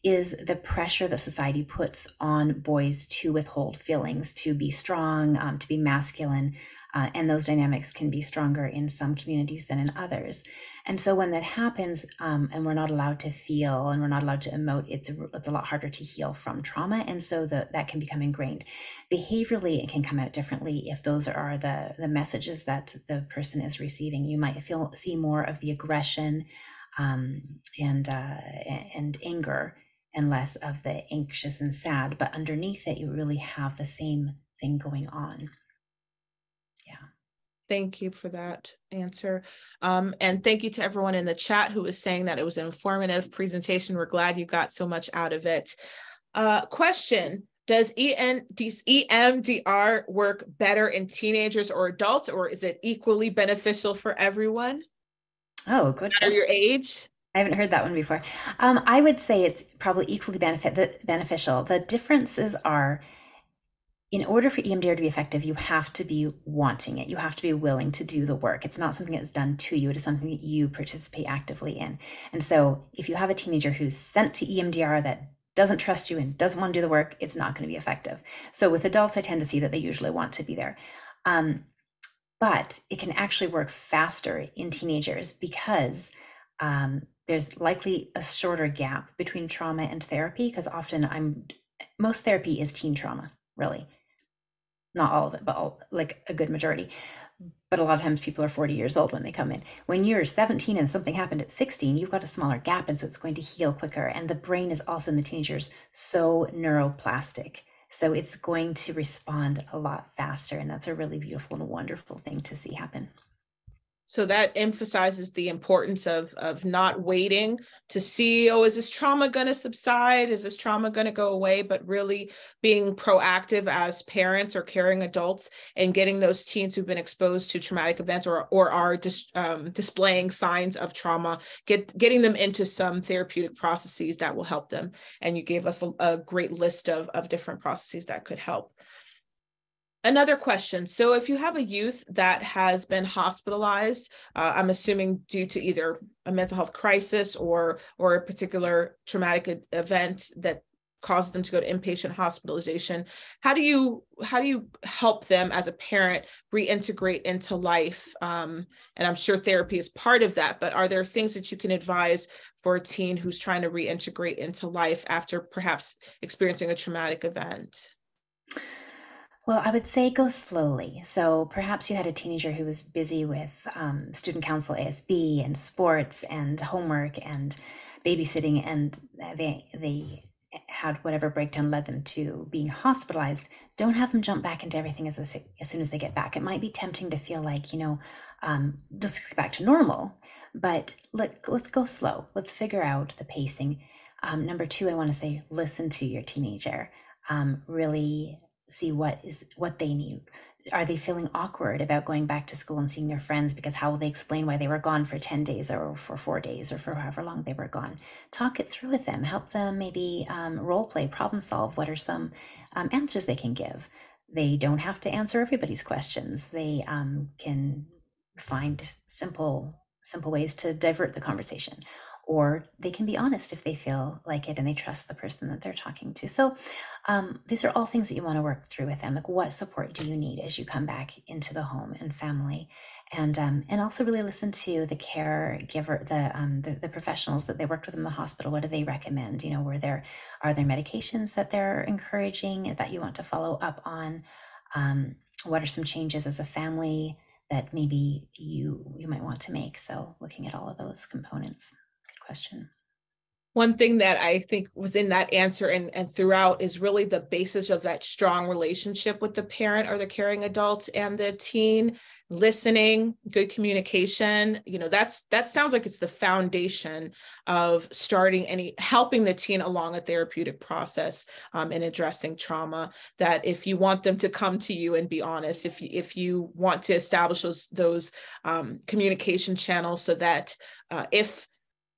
is the pressure that society puts on boys to withhold feelings, to be strong, to be masculine. And those dynamics can be stronger in some communities than in others. And so when that happens, and we're not allowed to feel and we're not allowed to emote, it's a lot harder to heal from trauma. And so that can become ingrained. Behaviorally, it can come out differently if those are the messages that the person is receiving. You might see more of the aggression, um, and anger, and less of the anxious and sad. But underneath it, you really have the same thing going on. Yeah. Thank you for that answer. And thank you to everyone in the chat who was saying that it was an informative presentation. We're glad you got so much out of it. Question, does EMDR work better in teenagers or adults, or is it equally beneficial for everyone? Oh, good No matter question. your age? I haven't heard that one before. I would say it's probably equally beneficial. The differences are, in order for EMDR to be effective, you have to be wanting it. You have to be willing to do the work. It's not something that's done to you. It is something that you participate actively in. And so if you have a teenager who's sent to EMDR that doesn't trust you and doesn't want to do the work, it's not going to be effective. So with adults, I tend to see that they usually want to be there. But it can actually work faster in teenagers because there's likely a shorter gap between trauma and therapy, because most therapy is teen trauma, really. Not all of it, but like a good majority. But a lot of times people are 40 years old when they come in. When you're 17 and something happened at 16, you've got a smaller gap, and so it's going to heal quicker. And the brain is also in the teenagers so neuroplastic. So it's going to respond a lot faster. And that's a really beautiful and wonderful thing to see happen. So that emphasizes the importance of not waiting to see, oh, is this trauma going to subside? Is this trauma going to go away? But really being proactive as parents or caring adults and getting those teens who've been exposed to traumatic events or are displaying signs of trauma, getting them into some therapeutic processes that will help them. And you gave us a great list of different processes that could help. Another question. So if you have a youth that has been hospitalized, I'm assuming due to either a mental health crisis or a particular traumatic event that causes them to go to inpatient hospitalization, how do you help them as a parent reintegrate into life? And I'm sure therapy is part of that, but are there things that you can advise for a teen who's trying to reintegrate into life after perhaps experiencing a traumatic event? Well, I would say go slowly. So perhaps you had a teenager who was busy with student council, ASB, and sports, and homework, and babysitting, and they had whatever breakdown led them to being hospitalized. Don't have them jump back into everything as soon as they get back. It might be tempting to feel like, just get back to normal, but let's go slow. Let's figure out the pacing. Number two, I want to say, listen to your teenager. Really see what they need. Are they feeling awkward about going back to school and seeing their friends? Because how will they explain why they were gone for 10 days or for 4 days or for however long they were gone? Talk it through with them. Help them maybe role play, problem solve. What are some answers they can give? They don't have to answer everybody's questions. They can find simple ways to divert the conversation, or they can be honest if they feel like it and they trust the person that they're talking to. So these are all things that you want to work through with them. Like, what support do you need as you come back into the home and family? And also really listen to the caregiver, the professionals that they worked with in the hospital. What do they recommend? Are there medications that they're encouraging that you want to follow up on? What are some changes as a family that maybe you might want to make? So looking at all of those components. Good question. One thing that I think was in that answer and throughout is really the basis of that strong relationship with the parent or the caring adult and the teen. Listening, good communication, that sounds like it's the foundation of helping the teen along a therapeutic process in addressing trauma. That if you want them to come to you and be honest, if you want to establish those communication channels, so that if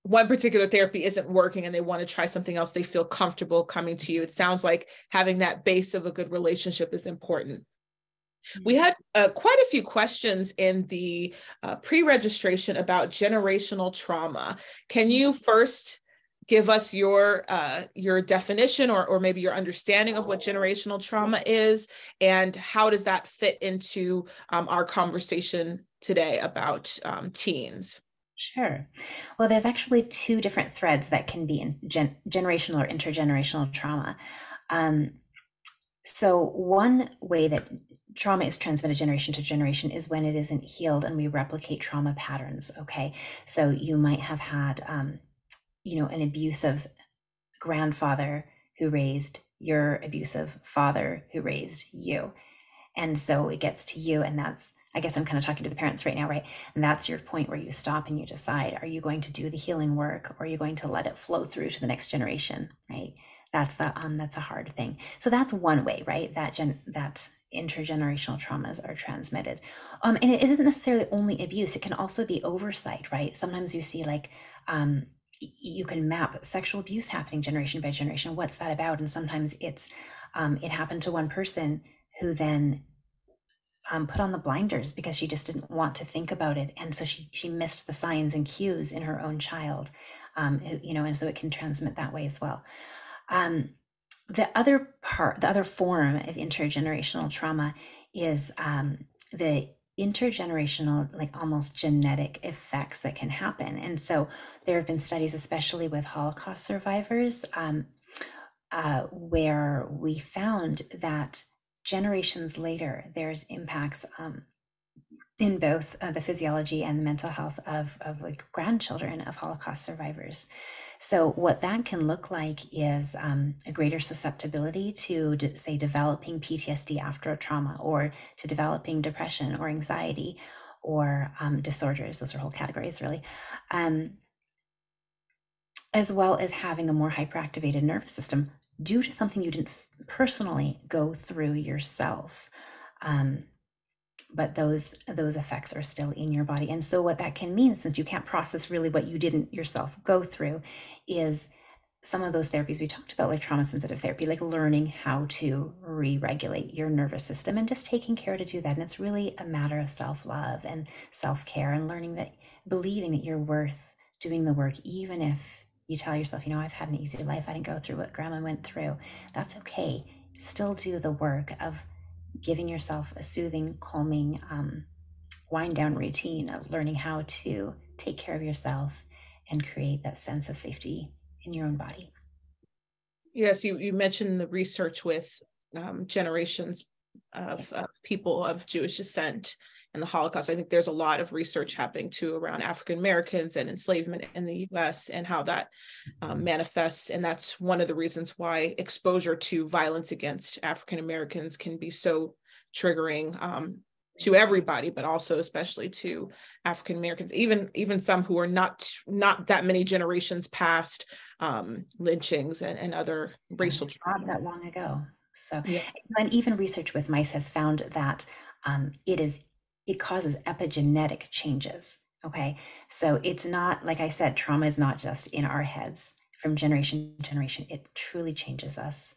one particular therapy isn't working and they want to try something else, they feel comfortable coming to you. It sounds like having that base of a good relationship is important. We had quite a few questions in the pre-registration about generational trauma. Can you first give us your definition or maybe your understanding of what generational trauma is, and how does that fit into our conversation today about teens? Sure. Well, there's actually two different threads that can be in generational or intergenerational trauma. Um, so one way that trauma is transmitted generation to generation is when it isn't healed and we replicate trauma patterns. Okay. So you might have had, an abusive grandfather who raised your abusive father who raised you. And so it gets to you, and that's, I guess I'm kind of talking to the parents right now, right? And that's your point where you stop and you decide, are you going to do the healing work, or are you going to let it flow through to the next generation, right? That's a hard thing. So that's one way, right? That intergenerational traumas are transmitted. And it isn't necessarily only abuse, it can also be oversight, right? Sometimes you see like you can map sexual abuse happening generation by generation. What's that about? And sometimes it's it happened to one person who then put on the blinders because she just didn't want to think about it, and so she missed the signs and cues in her own child, and so it can transmit that way as well. The other form of intergenerational trauma is the intergenerational, like almost genetic effects that can happen. And so there have been studies, especially with Holocaust survivors, where we found that generations later, there's impacts in both the physiology and the mental health of like grandchildren of Holocaust survivors. So what that can look like is a greater susceptibility to, say, developing PTSD after a trauma, or to developing depression or anxiety, or disorders. Those are whole categories, really. As well as having a more hyperactivated nervous system due to something you didn't personally go through yourself. But those effects are still in your body. And so what that can mean, since you can't process really what you didn't yourself go through, is some of those therapies we talked about, like trauma sensitive therapy, like learning how to re-regulate your nervous system and just taking care to do that. And it's really a matter of self-love and self-care, and learning that, believing that you're worth doing the work, even if you tell yourself, I've had an easy life, I didn't go through what grandma went through. That's okay. Still do the work of giving yourself a soothing, calming, wind down routine of learning how to take care of yourself and create that sense of safety in your own body. Yes, you mentioned the research with generations of people of Jewish descent and the Holocaust. I think there's a lot of research happening too around African Americans and enslavement in the US and how that manifests. And that's one of the reasons why exposure to violence against African Americans can be so triggering to everybody, but also especially to African Americans, even some who are not that many generations past lynchings and other racial Not trauma. that long ago. So, Yeah. and even research with mice has found that it causes epigenetic changes. Okay, so it's not, like I said, trauma is not just in our heads. From generation to generation, it truly changes us.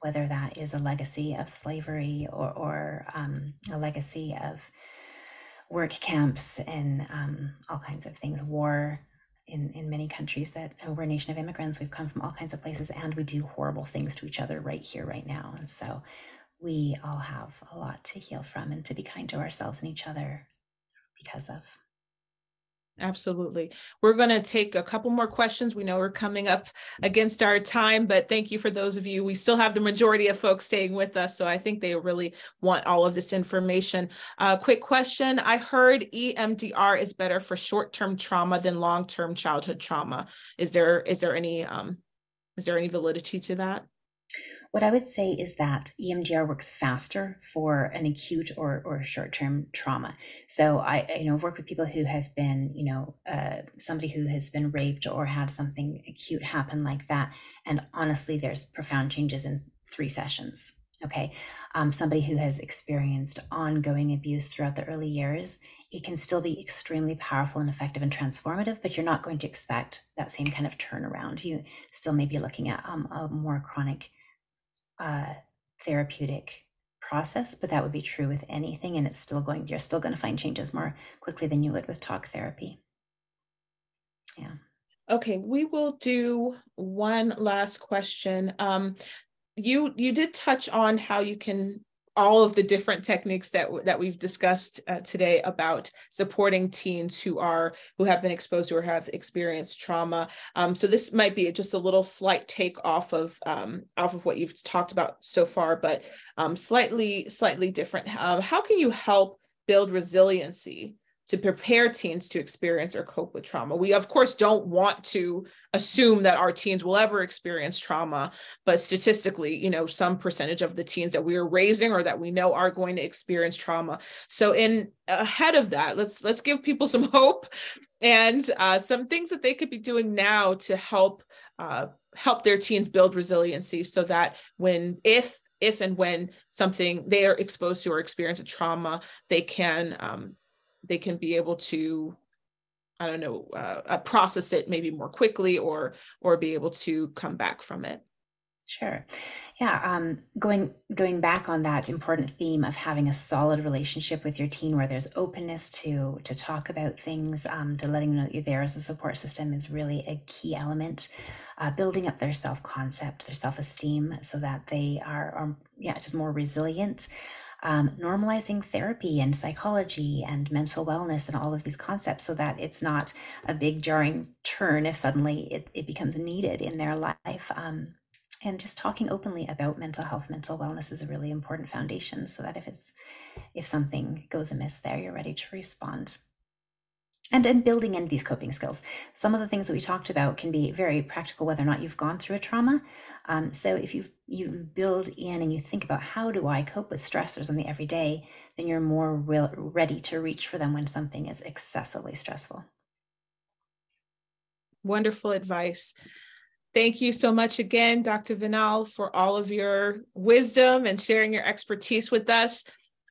Whether that is a legacy of slavery, or a legacy of work camps and all kinds of things, war in many countries that we're a nation of immigrants. We've come from all kinds of places, and we do horrible things to each other right here, right now. And so we all have a lot to heal from and to be kind to ourselves and each other because of. Absolutely. We're going to take a couple more questions. We know we're coming up against our time, but thank you for those of you. We still have the majority of folks staying with us, so I think they really want all of this information. Quick question. I heard EMDR is better for short-term trauma than long-term childhood trauma. Is there any validity to that? What I would say is that EMDR works faster for an acute or short-term trauma. So I work with people who have been, somebody who has been raped or had something acute happen like that. And honestly, there's profound changes in 3 sessions. Okay. Somebody who has experienced ongoing abuse throughout the early years, it can still be extremely powerful and effective and transformative, but you're not going to expect that same kind of turnaround. You still may be looking at a more chronic therapeutic process, but that would be true with anything. And you're still going to find changes more quickly than you would with talk therapy. Yeah. Okay, we will do one last question. You did touch on how you can all of the different techniques that we've discussed today about supporting teens who have been exposed to or have experienced trauma. So this might be just a little slight take off of what you've talked about so far, but slightly different. How can you help build resiliency to prepare teens to experience or cope with trauma? We, of course, don't want to assume that our teens will ever experience trauma, but statistically, some percentage of the teens that we are raising or that we know are going to experience trauma. So ahead of that, let's give people some hope and some things that they could be doing now to help their teens build resiliency so that if and when something they are exposed to or experience a trauma, they can be able to, I don't know, process it maybe more quickly or be able to come back from it. Sure. Yeah. Going back on that important theme of having a solid relationship with your teen where there's openness to talk about things, to letting them know that you're there as a support system is really a key element. Building up their self-concept, their self-esteem so that they are just more resilient. Normalizing therapy and psychology and mental wellness and all of these concepts so that it's not a big jarring turn if suddenly it becomes needed in their life. And just talking openly about mental health, mental wellness is a really important foundation so that if something goes amiss there, you're ready to respond. And then building in these coping skills. Some of the things that we talked about can be very practical, whether or not you've gone through a trauma. So if you build in and you think about how do I cope with stressors in the everyday, then you're more ready to reach for them when something is excessively stressful. Wonderful advice. Thank you so much again, Dr. Vinal, for all of your wisdom and sharing your expertise with us.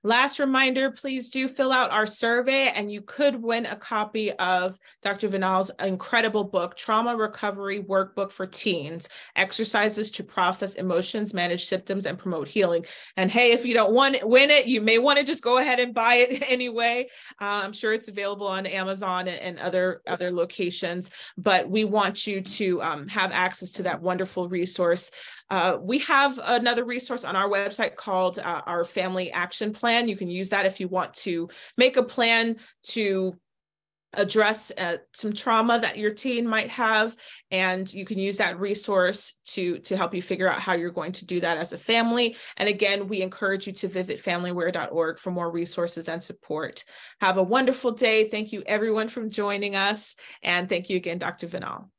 Last reminder, please do fill out our survey and you could win a copy of Dr. Vinal's incredible book, Trauma Recovery Workbook for Teens, Exercises to Process Emotions, Manage Symptoms, and Promote Healing. And hey, if you don't win it, you may want to just go ahead and buy it anyway. I'm sure it's available on Amazon and other locations, but we want you to have access to that wonderful resource. We have another resource on our website called our Family Action Plan. You can use that if you want to make a plan to address some trauma that your teen might have, and you can use that resource to help you figure out how you're going to do that as a family. And again, we encourage you to visit familyware.org for more resources and support. Have a wonderful day. Thank you everyone for joining us, and thank you again, Dr. Vinal.